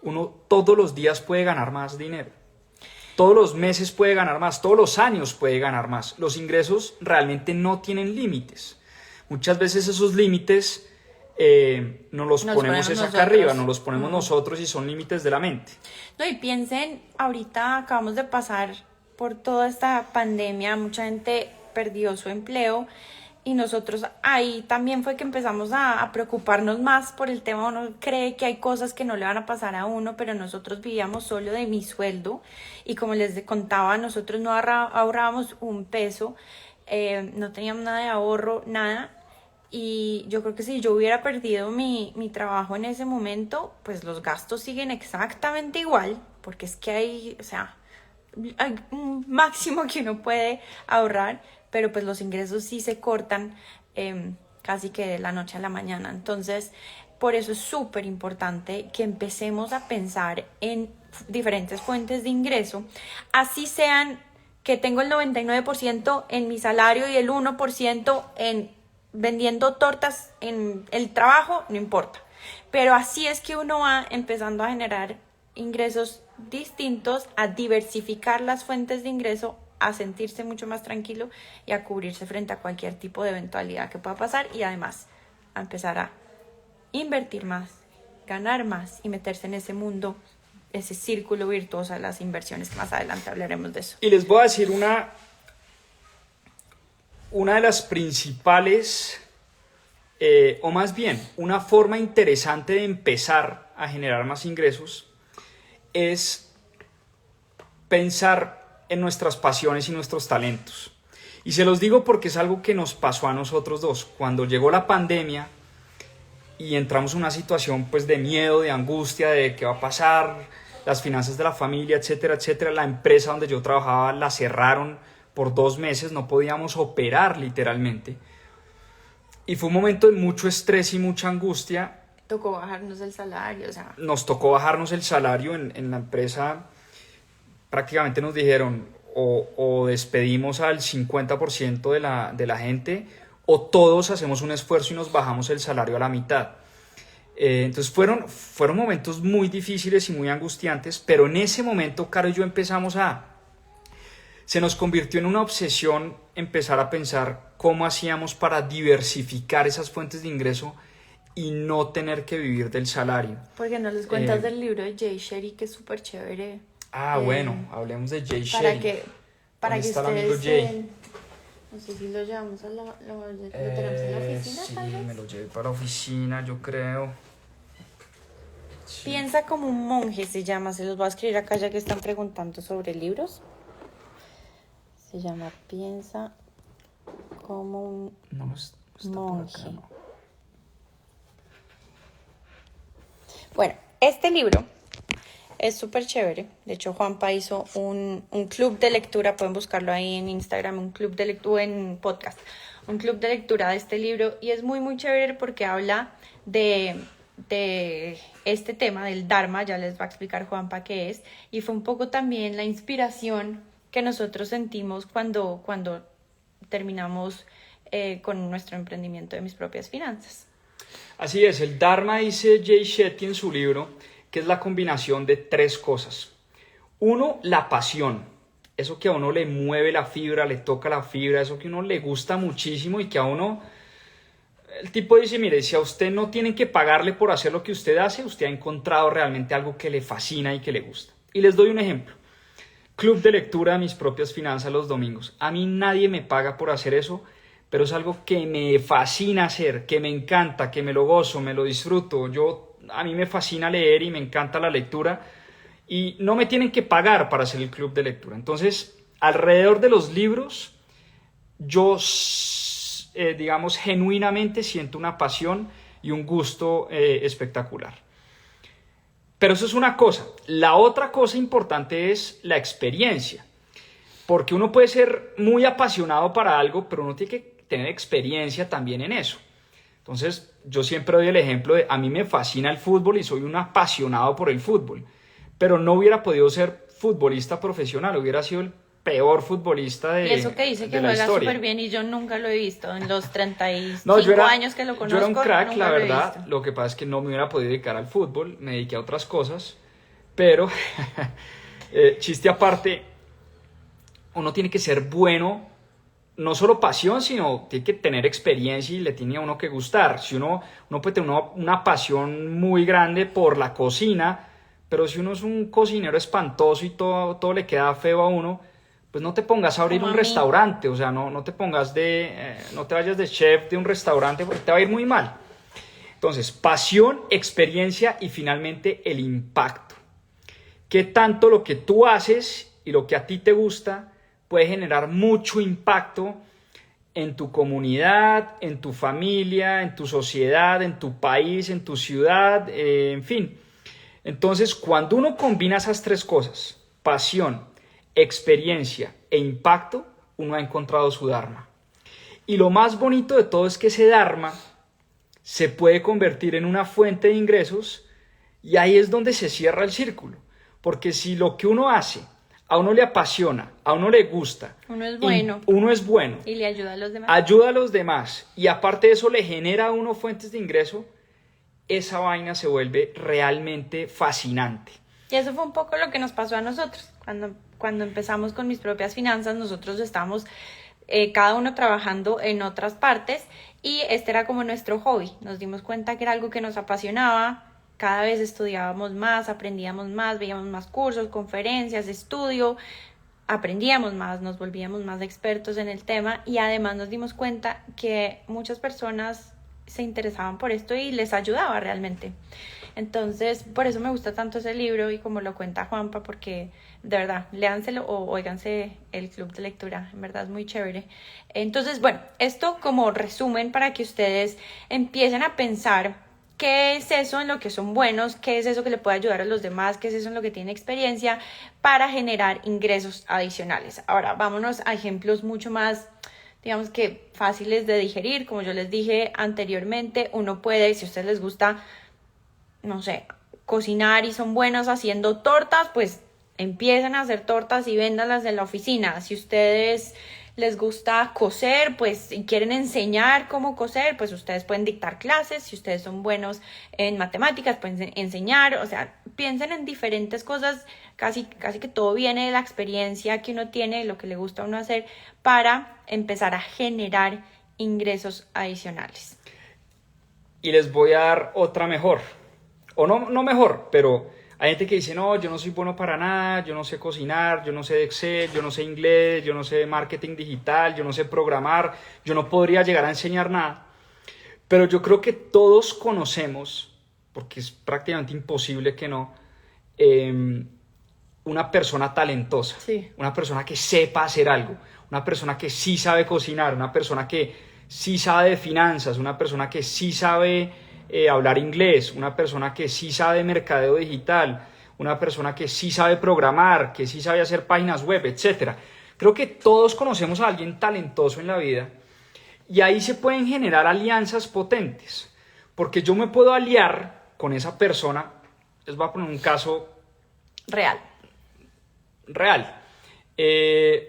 [SPEAKER 1] uno todos los días puede ganar más dinero. Todos los meses puede ganar más, todos los años puede ganar más. Los ingresos realmente no tienen límites. Muchas veces esos límites nos los ponemos acá arriba, nos los ponemos nosotros y son límites de la mente.
[SPEAKER 2] No, y piensen, ahorita acabamos de pasar por toda esta pandemia, mucha gente perdió su empleo y nosotros ahí también fue que empezamos a preocuparnos más por el tema. Uno cree que hay cosas que no le van a pasar a uno, pero nosotros vivíamos solo de mi sueldo y como les contaba, nosotros no ahorrábamos un peso, no teníamos nada de ahorro, nada. Y yo creo que si yo hubiera perdido mi trabajo en ese momento, pues los gastos siguen exactamente igual, porque es que hay un máximo que uno puede ahorrar, pero pues los ingresos sí se cortan casi que de la noche a la mañana. Entonces, por eso es súper importante que empecemos a pensar en diferentes fuentes de ingreso, así sean que tengo el 99% en mi salario y el 1% en vendiendo tortas en el trabajo, no importa. Pero así es que uno va empezando a generar ingresos distintos, a diversificar las fuentes de ingreso, a sentirse mucho más tranquilo y a cubrirse frente a cualquier tipo de eventualidad que pueda pasar y además a empezar a invertir más, ganar más y meterse en ese mundo, ese círculo virtuoso de las inversiones, que más adelante hablaremos de eso.
[SPEAKER 1] Y les voy a decir una de las principales, o más bien, una forma interesante de empezar a generar más ingresos es pensar en nuestras pasiones y nuestros talentos. Y se los digo porque es algo que nos pasó a nosotros dos. Cuando llegó la pandemia y entramos en una situación pues de miedo, de angustia, de qué va a pasar, las finanzas de la familia, etcétera, etcétera. La empresa donde yo trabajaba la cerraron por 2 meses, no podíamos operar literalmente. Y fue un momento de mucho estrés y mucha angustia.
[SPEAKER 2] Tocó bajarnos el salario,
[SPEAKER 1] Nos tocó bajarnos el salario en la empresa. Prácticamente nos dijeron o despedimos al 50% de la gente o todos hacemos un esfuerzo y nos bajamos el salario a la mitad. Entonces fueron momentos muy difíciles y muy angustiantes, pero en ese momento, Caro y yo se nos convirtió en una obsesión empezar a pensar cómo hacíamos para diversificar esas fuentes de ingreso y no tener que vivir del salario.
[SPEAKER 2] ¿Por qué no les cuentas del libro de Jay Shetty, que es súper chévere?
[SPEAKER 1] Bueno, hablemos de Jay Shetty.
[SPEAKER 2] Para que
[SPEAKER 1] está el
[SPEAKER 2] ustedes
[SPEAKER 1] amigo Jay?
[SPEAKER 2] No sé si lo llevamos lo tenemos en la oficina,
[SPEAKER 1] sí,
[SPEAKER 2] tal vez.
[SPEAKER 1] me lo llevé para la oficina, yo creo.
[SPEAKER 2] Piensa como un monje se llama, se los voy a escribir acá ya que están preguntando sobre libros. Se llama Piensa como un
[SPEAKER 1] No está por
[SPEAKER 2] monje.
[SPEAKER 1] acá, no.
[SPEAKER 2] Bueno, este libro es súper chévere. De hecho, Juanpa hizo un club de lectura. Pueden buscarlo ahí en Instagram, un club de lectura, en podcast. Un club de lectura de este libro. Y es muy, muy chévere porque habla de este tema del Dharma. Ya les va a explicar Juanpa qué es. Y fue un poco también la inspiración que nosotros sentimos cuando terminamos con nuestro emprendimiento de mis propias finanzas.
[SPEAKER 1] Así es, el Dharma, dice Jay Shetty en su libro, que es la combinación de 3 cosas. 1, la pasión. Eso que a uno le mueve la fibra, le toca la fibra, eso que a uno le gusta muchísimo y que a uno... El tipo dice, mire, si a usted no tienen que pagarle por hacer lo que usted hace, usted ha encontrado realmente algo que le fascina y que le gusta. Y les doy un ejemplo. Club de lectura de mis propias finanzas los domingos. A mí nadie me paga por hacer eso, pero es algo que me fascina hacer, que me encanta, que me lo gozo, me lo disfruto. A mí me fascina leer y me encanta la lectura y no me tienen que pagar para hacer el club de lectura. Entonces, alrededor de los libros, yo, digamos, genuinamente siento una pasión y un gusto espectacular. Pero eso es una cosa. La otra cosa importante es la experiencia. Porque uno puede ser muy apasionado para algo, pero uno tiene que tener experiencia también en eso. Entonces, yo siempre doy el ejemplo de, a mí me fascina el fútbol y soy un apasionado por el fútbol, pero no hubiera podido ser futbolista profesional, hubiera sido el peor futbolista de la historia.
[SPEAKER 2] Y eso que dice que juega súper bien y yo nunca lo he visto en los 35 años que lo conozco.
[SPEAKER 1] Yo era un crack, la
[SPEAKER 2] lo he
[SPEAKER 1] verdad.
[SPEAKER 2] visto.
[SPEAKER 1] Lo que pasa es que no me hubiera podido dedicar al fútbol, me dediqué a otras cosas, pero chiste aparte, uno tiene que ser bueno, no solo pasión, sino tiene que tener experiencia y le tiene a uno que gustar. Si uno puede tener una pasión muy grande por la cocina, pero si uno es un cocinero espantoso y todo le queda feo a uno, pues no te pongas a abrir
[SPEAKER 2] Como
[SPEAKER 1] un
[SPEAKER 2] a mí.
[SPEAKER 1] restaurante, o sea, no te pongas no te vayas de chef de un restaurante porque te va a ir muy mal. Entonces, pasión, experiencia y finalmente el impacto. ¿Qué tanto lo que tú haces y lo que a ti te gusta puede generar mucho impacto en tu comunidad, en tu familia, en tu sociedad, en tu país, en tu ciudad, en fin? Entonces, cuando uno combina esas 3 cosas, pasión, experiencia e impacto, uno ha encontrado su Dharma. Y lo más bonito de todo es que ese Dharma se puede convertir en una fuente de ingresos y ahí es donde se cierra el círculo. Porque si lo que uno hace a uno le apasiona, a uno le gusta,
[SPEAKER 2] Uno es bueno.
[SPEAKER 1] uno es bueno,
[SPEAKER 2] Y le ayuda a los demás.
[SPEAKER 1] ayuda a los demás y aparte de eso le genera a uno fuentes de ingreso, esa vaina se vuelve realmente fascinante.
[SPEAKER 2] Y eso fue un poco lo que nos pasó a nosotros. Cuando empezamos con mis propias finanzas, nosotros estábamos cada uno trabajando en otras partes y este era como nuestro hobby. Nos dimos cuenta que era algo que nos apasionaba. Cada vez estudiábamos más, aprendíamos más, veíamos más cursos, conferencias, estudio, aprendíamos más, nos volvíamos más expertos en el tema y además nos dimos cuenta que muchas personas se interesaban por esto y les ayudaba realmente. Entonces, por eso me gusta tanto ese libro y como lo cuenta Juanpa, porque de verdad, léanselo o óiganse el club de lectura, en verdad es muy chévere. Entonces, bueno, esto como resumen para que ustedes empiecen a pensar qué es eso en lo que son buenos, qué es eso que le puede ayudar a los demás, qué es eso en lo que tiene experiencia para generar ingresos adicionales. Ahora, vámonos a ejemplos mucho más, digamos que fáciles de digerir. Como yo les dije anteriormente, uno puede, si a ustedes les gusta, no sé, cocinar y son buenos haciendo tortas, pues empiecen a hacer tortas y véndanlas en la oficina. Si ustedes les gusta coser, pues y quieren enseñar cómo coser, pues ustedes pueden dictar clases. Si ustedes son buenos en matemáticas, pueden enseñar. O sea, piensen en diferentes cosas. Casi que todo viene de la experiencia que uno tiene, de lo que le gusta a uno hacer, para empezar a generar ingresos adicionales.
[SPEAKER 1] Y les voy a dar otra mejor. O no mejor, pero hay gente que dice, no, yo no soy bueno para nada, yo no sé cocinar, yo no sé de Excel, yo no sé inglés, yo no sé marketing digital, yo no sé programar, yo no podría llegar a enseñar nada. Pero yo creo que todos conocemos, porque es prácticamente imposible que no, una persona talentosa,
[SPEAKER 2] Sí.
[SPEAKER 1] una persona que sepa hacer algo, una persona que sí sabe cocinar, una persona que sí sabe de finanzas, una persona que sí sabe hablar inglés, una persona que sí sabe mercadeo digital, una persona que sí sabe programar, que sí sabe hacer páginas web, etc. Creo que todos conocemos a alguien talentoso en la vida y ahí se pueden generar alianzas potentes, porque yo me puedo aliar con esa persona. Les voy a poner un caso
[SPEAKER 2] Real.
[SPEAKER 1] real. El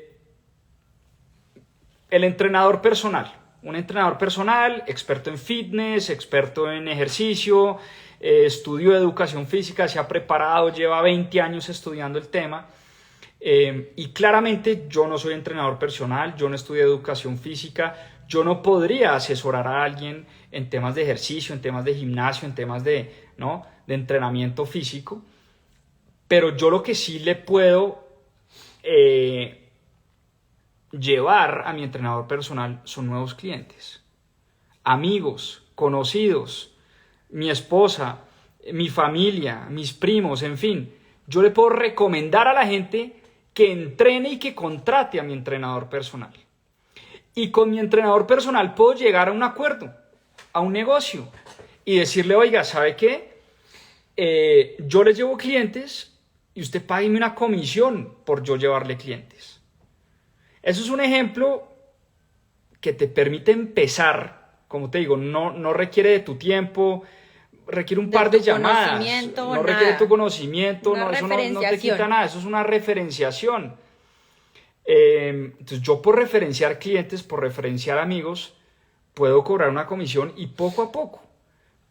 [SPEAKER 1] entrenador personal. Un entrenador personal, experto en fitness, experto en ejercicio, estudió educación física, se ha preparado, lleva 20 años estudiando el tema. Y claramente yo no soy entrenador personal, yo no estudié educación física, yo no podría asesorar a alguien en temas de ejercicio, en temas de gimnasio, en temas de, ¿no?, de entrenamiento físico. Pero yo lo que sí le puedo llevar a mi entrenador personal son nuevos clientes, amigos, conocidos, mi esposa, mi familia, mis primos, en fin. Yo le puedo recomendar a la gente que entrene y que contrate a mi entrenador personal. Y con mi entrenador personal puedo llegar a un acuerdo, a un negocio y decirle, oiga, ¿sabe qué? Yo les llevo clientes y usted págueme una comisión por yo llevarle clientes. Eso es un ejemplo que te permite empezar, como te digo, no requiere de tu tiempo, requiere un par de llamadas, no requiere tu conocimiento, eso no te quita nada, eso es una referenciación. Entonces yo por referenciar clientes, por referenciar amigos, puedo cobrar una comisión y poco a poco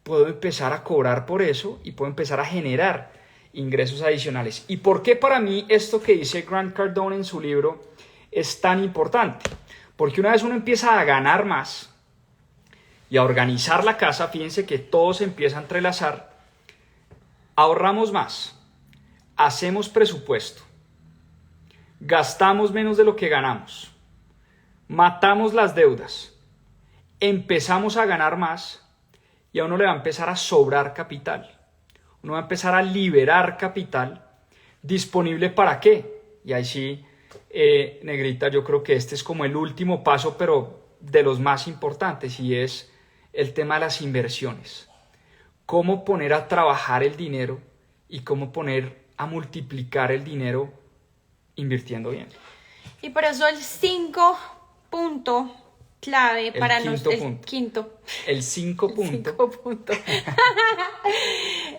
[SPEAKER 1] puedo empezar a cobrar por eso y puedo empezar a generar ingresos adicionales. ¿Y por qué para mí esto que dice Grant Cardone en su libro es tan importante? Porque una vez uno empieza a ganar más y a organizar la casa, fíjense que todo se empieza a entrelazar, ahorramos más, hacemos presupuesto, gastamos menos de lo que ganamos, matamos las deudas, empezamos a ganar más y a uno le va a empezar a sobrar capital. Uno va a empezar a liberar capital disponible ¿para qué? Y ahí sí, Negrita, yo creo que este es como el último paso, pero de los más importantes, y es el tema de las inversiones. Cómo poner a trabajar el dinero y cómo poner a multiplicar el dinero invirtiendo bien.
[SPEAKER 2] Y por eso el 5 punto clave para nosotros. El 5 punto.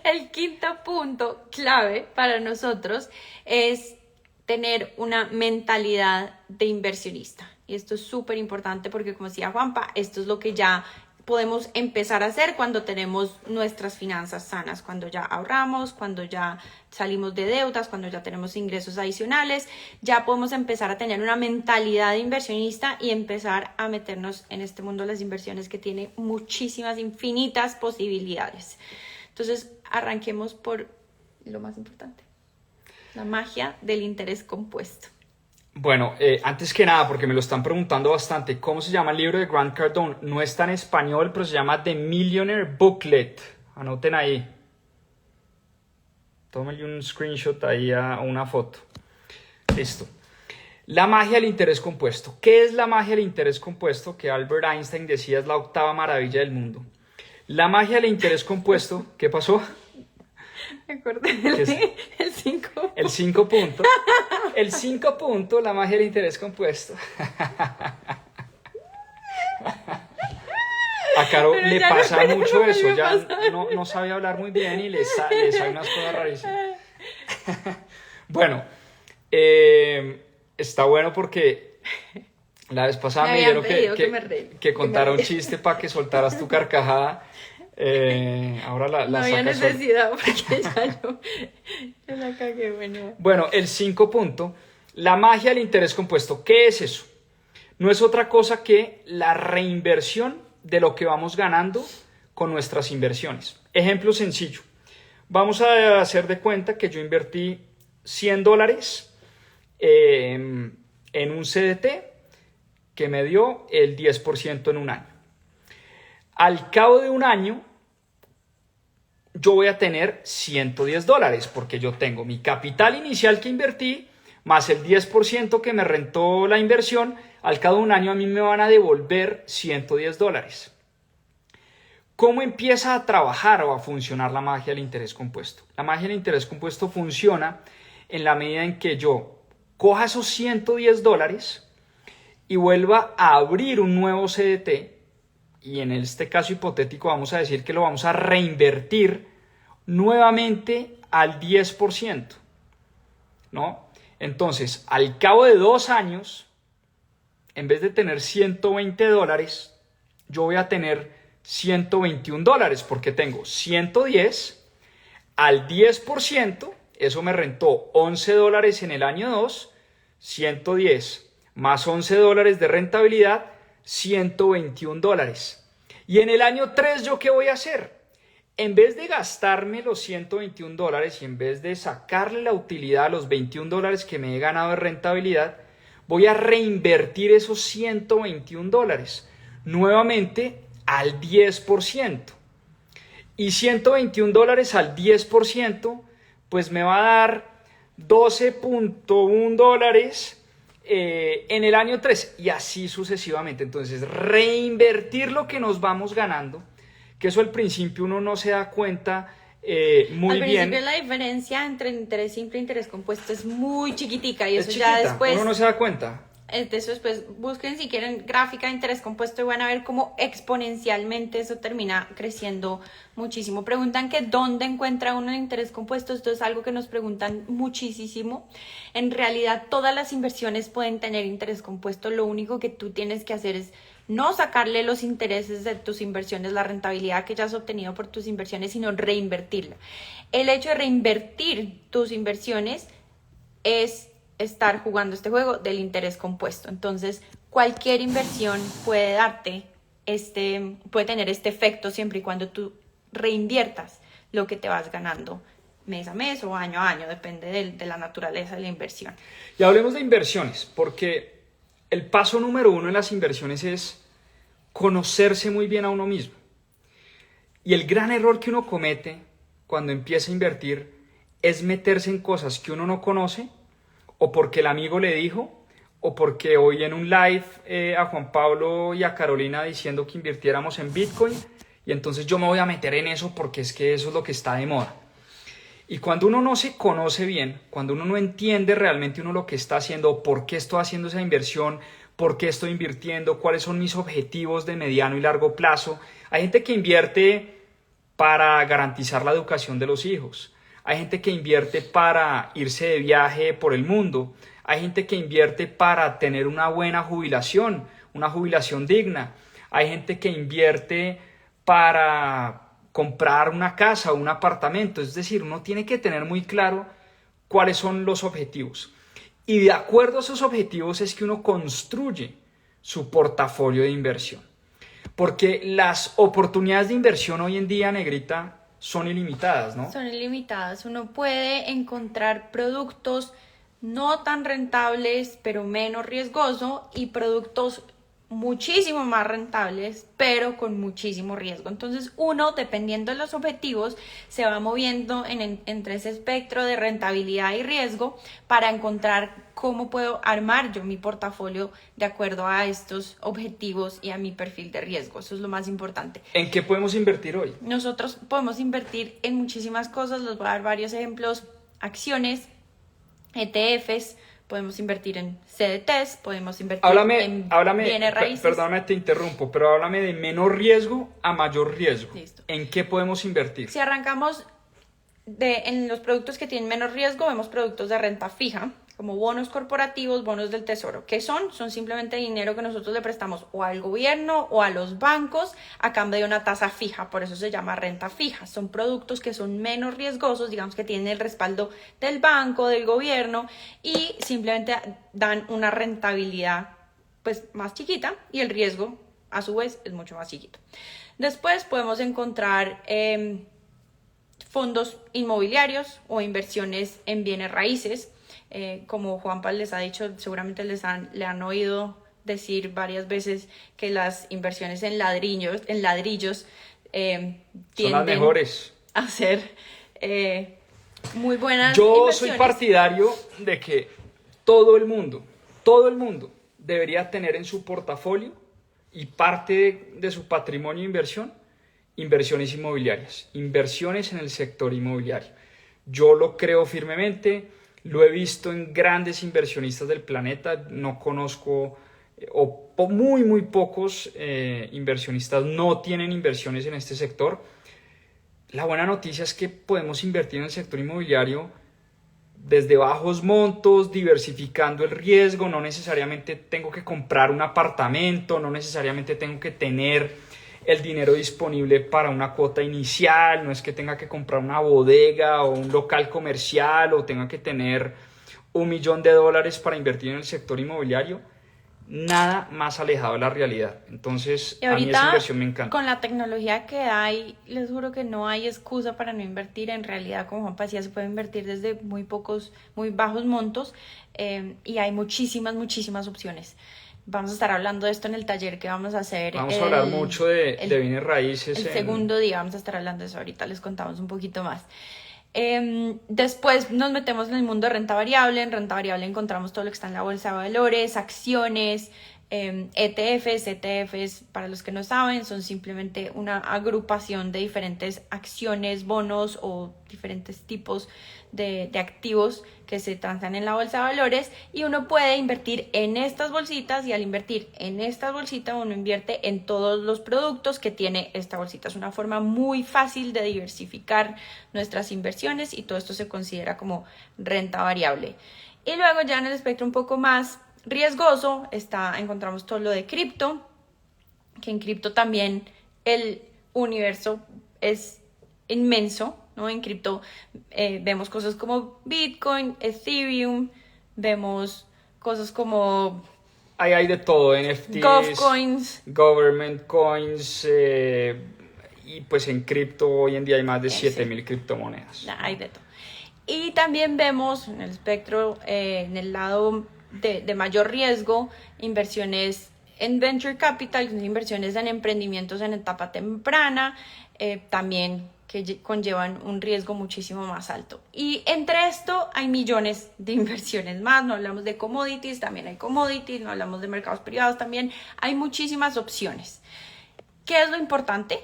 [SPEAKER 2] El quinto punto clave para nosotros es tener una mentalidad de inversionista. Y esto es súper importante porque, como decía Juanpa, esto es lo que ya podemos empezar a hacer cuando tenemos nuestras finanzas sanas, cuando ya ahorramos, cuando ya salimos de deudas, cuando ya tenemos ingresos adicionales, ya podemos empezar a tener una mentalidad de inversionista y empezar a meternos en este mundo de las inversiones que tiene muchísimas, infinitas posibilidades. Entonces, arranquemos por lo más importante, la magia del interés compuesto.
[SPEAKER 1] Bueno, antes que nada, porque me lo están preguntando bastante, ¿cómo se llama el libro de Grant Cardone? No está en español, pero se llama The Millionaire Booklet. Anoten ahí. Tómenle un screenshot ahí a una foto. Listo. La magia del interés compuesto. ¿Qué es la magia del interés compuesto? Que Albert Einstein decía es la octava maravilla del mundo. La magia del interés compuesto, ¿qué pasó?
[SPEAKER 2] Me acordé del 5.
[SPEAKER 1] El 5 punto. El 5 punto, la magia del interés compuesto. A Caro le pasa mucho eso, ya no sabe hablar muy bien y le sale unas cosas rarísimas. Bueno, está bueno porque la vez pasada me dijeron que contara un chiste para que soltaras tu carcajada. Ahora la
[SPEAKER 2] no había necesidad porque ya yo la cagué.
[SPEAKER 1] Bueno, el 5 punto, la magia del interés compuesto. ¿Qué es eso? No es otra cosa que la reinversión de lo que vamos ganando con nuestras inversiones. Ejemplo sencillo. Vamos a hacer de cuenta que yo invertí $100 en un CDT que me dio el 10% en un año. Al cabo de un año, yo voy a tener $110 porque yo tengo mi capital inicial que invertí más el 10% que me rentó la inversión. Al cabo de un año a mí me van a devolver $110. ¿Cómo empieza a trabajar o a funcionar la magia del interés compuesto? La magia del interés compuesto funciona en la medida en que yo coja esos $110 y vuelva a abrir un nuevo CDT, y en este caso hipotético vamos a decir que lo vamos a reinvertir nuevamente al 10%, ¿no? Entonces, al cabo de 2 años, en vez de tener $120, yo voy a tener $121 porque tengo 110 al 10%, eso me rentó $11 en el año 2, 110 más $11 de rentabilidad, $121. Y en el año 3, ¿yo qué voy a hacer? En vez de gastarme los $121 y en vez de sacarle la utilidad a los $21 que me he ganado de rentabilidad, voy a reinvertir esos $121 nuevamente al 10%. Y $121 al 10%, pues me va a dar $12.1 en el año 3 y así sucesivamente. Entonces, reinvertir lo que nos vamos ganando, que eso al principio uno no se da cuenta muy
[SPEAKER 2] Al
[SPEAKER 1] bien.
[SPEAKER 2] principio la diferencia entre interés simple e interés compuesto es muy chiquitica y
[SPEAKER 1] Es
[SPEAKER 2] eso
[SPEAKER 1] chiquita,
[SPEAKER 2] ya después...
[SPEAKER 1] uno no se da cuenta.
[SPEAKER 2] De eso después busquen si quieren gráfica de interés compuesto y van a ver cómo exponencialmente eso termina creciendo muchísimo. Preguntan que dónde encuentra uno el interés compuesto. Esto es algo que nos preguntan muchísimo. En realidad todas las inversiones pueden tener interés compuesto. Lo único que tú tienes que hacer es no sacarle los intereses de tus inversiones, la rentabilidad que ya has obtenido por tus inversiones, sino reinvertirla. El hecho de reinvertir tus inversiones es estar jugando este juego del interés compuesto. Entonces, cualquier inversión puede puede tener este efecto siempre y cuando tú reinviertas lo que te vas ganando mes a mes o año a año, depende de la naturaleza de la inversión.
[SPEAKER 1] Y hablemos de inversiones, porque el paso número 1 en las inversiones es conocerse muy bien a uno mismo. Y el gran error que uno comete cuando empieza a invertir es meterse en cosas que uno no conoce, o porque el amigo le dijo, o porque hoy en un live a Juan Pablo y a Carolina diciendo que invirtiéramos en Bitcoin, y entonces yo me voy a meter en eso porque es que eso es lo que está de moda. Y cuando uno no se conoce bien, cuando uno no entiende realmente uno lo que está haciendo, por qué estoy haciendo esa inversión, por qué estoy invirtiendo, cuáles son mis objetivos de mediano y largo plazo. Hay gente que invierte para garantizar la educación de los hijos. Hay gente que invierte para irse de viaje por el mundo. Hay gente que invierte para tener una buena jubilación, una jubilación digna. Hay gente que invierte para comprar una casa o un apartamento. Es decir, uno tiene que tener muy claro cuáles son los objetivos. Y de acuerdo a esos objetivos es que uno construye su portafolio de inversión. Porque las oportunidades de inversión hoy en día, Negrita, son ilimitadas, ¿no?
[SPEAKER 2] Son ilimitadas. Uno puede encontrar productos no tan rentables, pero menos riesgoso, y productos muchísimo más rentables, pero con muchísimo riesgo. Entonces uno, dependiendo de los objetivos, se va moviendo entre ese espectro de rentabilidad y riesgo para encontrar cómo puedo armar yo mi portafolio de acuerdo a estos objetivos y a mi perfil de riesgo. Eso es lo más importante.
[SPEAKER 1] ¿En qué podemos invertir hoy?
[SPEAKER 2] Nosotros podemos invertir en muchísimas cosas. Les voy a dar varios ejemplos: acciones, ETFs, podemos invertir en CDTs, podemos invertir en bienes raíces.
[SPEAKER 1] Perdóname, te interrumpo, pero háblame de menor riesgo a mayor riesgo.
[SPEAKER 2] Listo.
[SPEAKER 1] ¿En qué podemos invertir?
[SPEAKER 2] Si arrancamos en los productos que tienen menos riesgo, vemos productos de renta fija, como bonos corporativos, bonos del tesoro. ¿Qué son? Son simplemente dinero que nosotros le prestamos o al gobierno o a los bancos a cambio de una tasa fija, por eso se llama renta fija. Son productos que son menos riesgosos, digamos que tienen el respaldo del banco, del gobierno, y simplemente dan una rentabilidad pues más chiquita, y el riesgo a su vez es mucho más chiquito. Después podemos encontrar fondos inmobiliarios o inversiones en bienes raíces. Como Juanpa les ha dicho, seguramente le han oído decir varias veces que las inversiones en ladrillos
[SPEAKER 1] Son las mejores.
[SPEAKER 2] hacer muy buenas
[SPEAKER 1] Yo soy
[SPEAKER 2] inversiones.
[SPEAKER 1] partidario de que todo el mundo debería tener en su portafolio y parte de su patrimonio de inversión, inversiones inmobiliarias, inversiones en el sector inmobiliario. Yo lo creo firmemente, lo he visto en grandes inversionistas del planeta, no conozco muy pocos inversionistas no tienen inversiones en este sector. La buena noticia es que podemos invertir en el sector inmobiliario desde bajos montos, diversificando el riesgo. No necesariamente tengo que comprar un apartamento, no necesariamente tengo que tener el dinero disponible para una cuota inicial, no es que tenga que comprar una bodega o un local comercial o tenga que tener $1.000.000 para invertir en el sector inmobiliario. Nada más alejado de la realidad. Entonces,
[SPEAKER 2] Y
[SPEAKER 1] a mí esa
[SPEAKER 2] ahorita,
[SPEAKER 1] inversión me encanta.
[SPEAKER 2] con la tecnología que hay, les juro que no hay excusa para no invertir. En realidad, como Juanpa decía, se puede invertir desde muy bajos montos y hay muchísimas opciones. Vamos a estar hablando de esto en el taller que vamos a hacer.
[SPEAKER 1] Vamos a hablar mucho de bienes raíces.
[SPEAKER 2] El segundo día vamos a estar hablando de eso. Ahorita les contamos un poquito más. Después nos metemos en el mundo de renta variable. En renta variable encontramos todo lo que está en la bolsa de valores, acciones, ETFs. ETFs, para los que no saben, son simplemente una agrupación de diferentes acciones, bonos o diferentes tipos de activos que se transan en la bolsa de valores, y uno puede invertir en estas bolsitas, y al invertir en estas bolsitas uno invierte en todos los productos que tiene esta bolsita. Es una forma muy fácil de diversificar nuestras inversiones y todo esto se considera como renta variable. Y luego ya en el espectro un poco más riesgoso encontramos todo lo de cripto, que en cripto también el universo es inmenso, ¿no? En cripto vemos cosas como Bitcoin, Ethereum, vemos cosas como
[SPEAKER 1] Ahí hay de todo, NFTs,
[SPEAKER 2] GovCoins,
[SPEAKER 1] government coins, y pues en cripto hoy en día hay más de 7.000 criptomonedas.
[SPEAKER 2] hay de todo. Y también vemos en el espectro, en el lado de mayor riesgo, inversiones en venture capital, inversiones en emprendimientos en etapa temprana, también que conllevan un riesgo muchísimo más alto. Y entre esto hay millones de inversiones más. No hablamos de commodities, también hay commodities, no hablamos de mercados privados, también hay muchísimas opciones. ¿Qué es lo importante?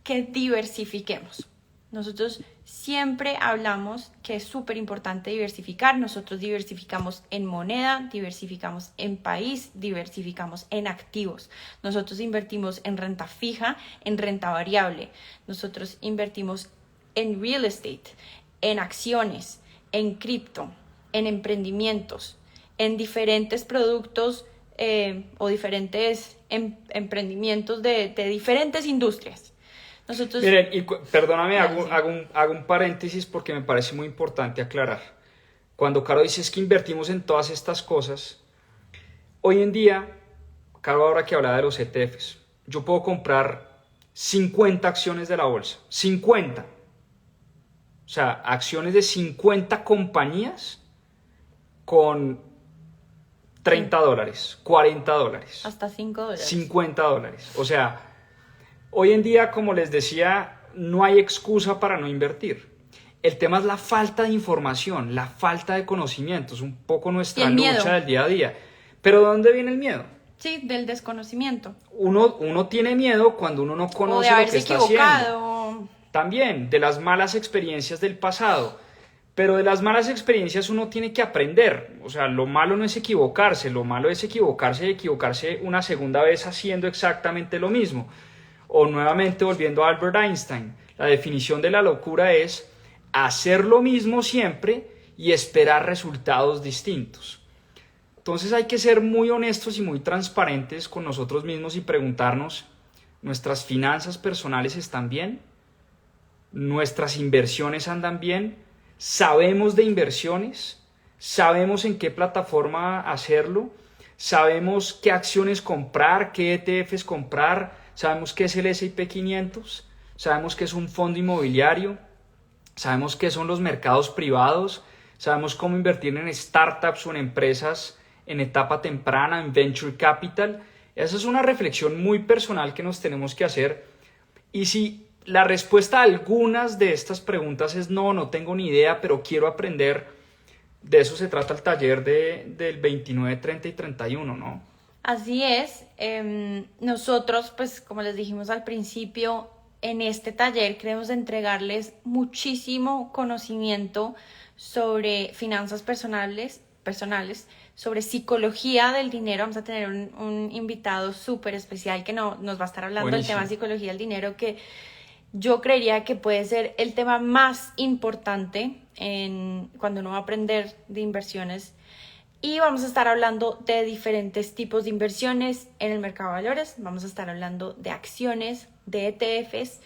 [SPEAKER 2] Que diversifiquemos. Nosotros siempre hablamos que es súper importante diversificar. Nosotros diversificamos en moneda, diversificamos en país, diversificamos en activos. Nosotros invertimos en renta fija, en renta variable. Nosotros invertimos en real estate, en acciones, en cripto, en emprendimientos, en diferentes productos o diferentes emprendimientos de diferentes industrias. Nosotros,
[SPEAKER 1] Miren, y perdóname, hago un paréntesis porque me parece muy importante aclarar. Cuando Caro dice es que invertimos en todas estas cosas, hoy en día, Caro ahora que habla de los ETFs, yo puedo comprar 50 acciones de la bolsa, 50. O sea, acciones de 50 compañías con $30, $40.
[SPEAKER 2] hasta $5.
[SPEAKER 1] $50. O sea, hoy en día, como les decía, no hay excusa para no invertir. El tema es la falta de información, la falta de conocimientos, un poco nuestra lucha del día a día. Pero ¿de dónde viene el miedo?
[SPEAKER 2] Sí, del desconocimiento.
[SPEAKER 1] Uno tiene miedo cuando uno no conoce lo que está haciendo. También de las malas experiencias del pasado. Pero de las malas experiencias uno tiene que aprender. O sea, lo malo no es equivocarse, lo malo es equivocarse y equivocarse una segunda vez haciendo exactamente lo mismo. O nuevamente volviendo a Albert Einstein, la definición de la locura es hacer lo mismo siempre y esperar resultados distintos. Entonces hay que ser muy honestos y muy transparentes con nosotros mismos y preguntarnos, ¿nuestras finanzas personales están bien? ¿Nuestras inversiones andan bien? ¿Sabemos de inversiones? ¿Sabemos en qué plataforma hacerlo? ¿Sabemos qué acciones comprar? ¿Qué ETFs comprar? ¿Sabemos qué es el S&P 500? ¿Sabemos qué es un fondo inmobiliario? ¿Sabemos qué son los mercados privados? ¿Sabemos cómo invertir en startups o en empresas en etapa temprana, en venture capital? Esa es una reflexión muy personal que nos tenemos que hacer. Y si la respuesta a algunas de estas preguntas es no tengo ni idea, pero quiero aprender. De eso se trata el taller del 29, 30 y 31, ¿no?
[SPEAKER 2] Así es. Nosotros, pues como les dijimos al principio, en este taller queremos entregarles muchísimo conocimiento sobre finanzas personales, sobre psicología del dinero. Vamos a tener un invitado súper especial que nos va a estar hablando del tema de psicología del dinero, que yo creería que puede ser el tema más importante cuando uno va a aprender de inversiones. Y vamos a estar hablando de diferentes tipos de inversiones en el mercado de valores. Vamos a estar hablando de acciones, de ETFs,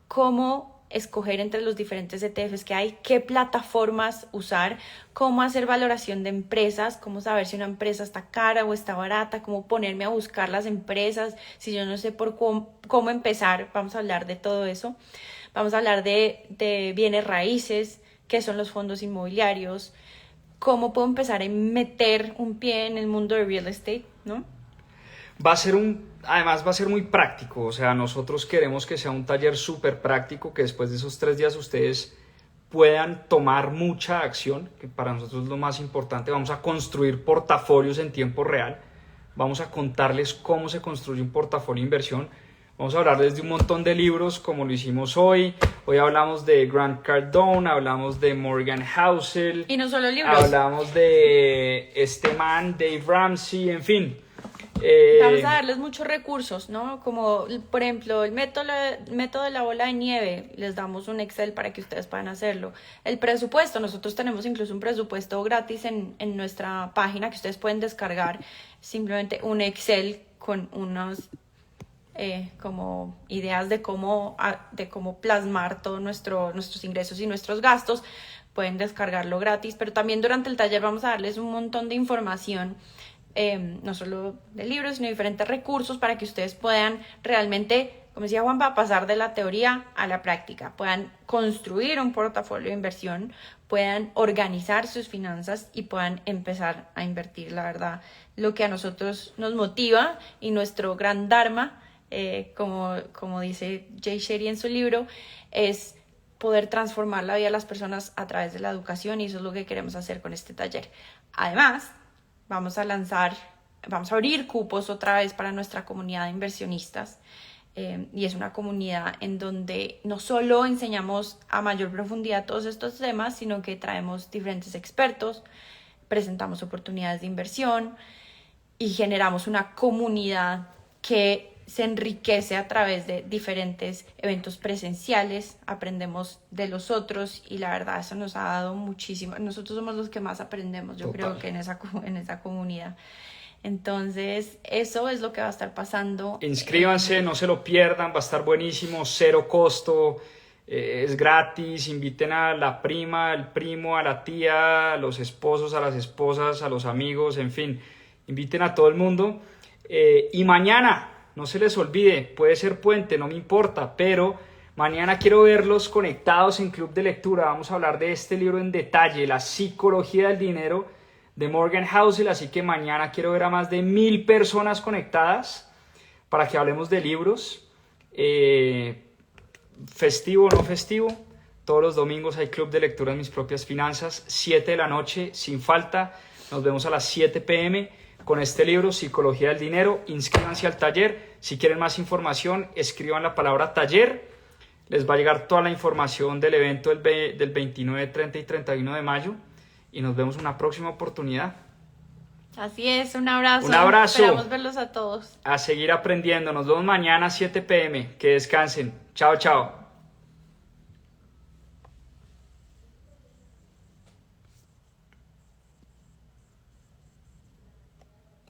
[SPEAKER 2] cómo escoger entre los diferentes ETFs que hay, qué plataformas usar, cómo hacer valoración de empresas, cómo saber si una empresa está cara o está barata, cómo ponerme a buscar las empresas, si yo no sé por cómo empezar. Vamos a hablar de todo eso. Vamos a hablar de bienes raíces, qué son los fondos inmobiliarios, cómo puedo empezar a meter un pie en el mundo de real estate, ¿no?
[SPEAKER 1] Además va a ser muy práctico, o sea, nosotros queremos que sea un taller súper práctico, que después de esos 3 días ustedes puedan tomar mucha acción, que para nosotros es lo más importante. Vamos a construir portafolios en tiempo real, vamos a contarles cómo se construye un portafolio de inversión, vamos a hablarles de un montón de libros como lo hicimos hoy hablamos de Grant Cardone, hablamos de Morgan Housel,
[SPEAKER 2] y no solo libros,
[SPEAKER 1] hablamos de este man, Dave Ramsey, en fin.
[SPEAKER 2] Vamos a darles muchos recursos, ¿no? Como, por ejemplo, el método de la bola de nieve. Les damos un Excel para que ustedes puedan hacerlo. El presupuesto. Nosotros tenemos incluso un presupuesto gratis en nuestra página que ustedes pueden descargar. Simplemente un Excel con unas como ideas de cómo plasmar todos nuestros ingresos y nuestros gastos. Pueden descargarlo gratis, pero también durante el taller vamos a darles un montón de información, no solo de libros, sino diferentes recursos para que ustedes puedan realmente, como decía Juanpa, pasar de la teoría a la práctica, puedan construir un portafolio de inversión, puedan organizar sus finanzas y puedan empezar a invertir. La verdad, lo que a nosotros nos motiva y nuestro gran dharma, como dice Jay Shetty en su libro, es poder transformar la vida de las personas a través de la educación, y eso es lo que queremos hacer con este taller. Además, vamos a abrir cupos otra vez para nuestra comunidad de inversionistas, y es una comunidad en donde no solo enseñamos a mayor profundidad todos estos temas, sino que traemos diferentes expertos, presentamos oportunidades de inversión y generamos una comunidad que se enriquece a través de diferentes eventos presenciales. Aprendemos de los otros y la verdad eso nos ha dado muchísimo. Nosotros somos los que más aprendemos, yo creo que en esa comunidad. Entonces eso es lo que va a estar pasando.
[SPEAKER 1] Inscríbanse, no se lo pierdan, va a estar buenísimo, 0 costo, es gratis. Inviten a la prima, al primo, a la tía, a los esposos, a las esposas, a los amigos, en fin, inviten a todo el mundo. Y mañana, no se les olvide, puede ser puente, no me importa, pero mañana quiero verlos conectados en Club de Lectura. Vamos a hablar de este libro en detalle, La psicología del dinero, de Morgan Housel. Así que mañana quiero ver a más de 1000 personas conectadas para que hablemos de libros. Festivo o no festivo, todos los domingos hay Club de Lectura en Mis Propias Finanzas, 7 de la noche, sin falta. Nos vemos a las 7 p.m. con este libro, Psicología del Dinero. Inscríbanse al taller. Si quieren más información, escriban la palabra taller. Les va a llegar toda la información del evento del 29, 30 y 31 de mayo. Y nos vemos en una próxima oportunidad.
[SPEAKER 2] Así es, un abrazo.
[SPEAKER 1] Un abrazo.
[SPEAKER 2] Esperamos verlos a todos.
[SPEAKER 1] A seguir aprendiendo. Nos vemos mañana a 7 p.m. Que descansen. Chao, chao.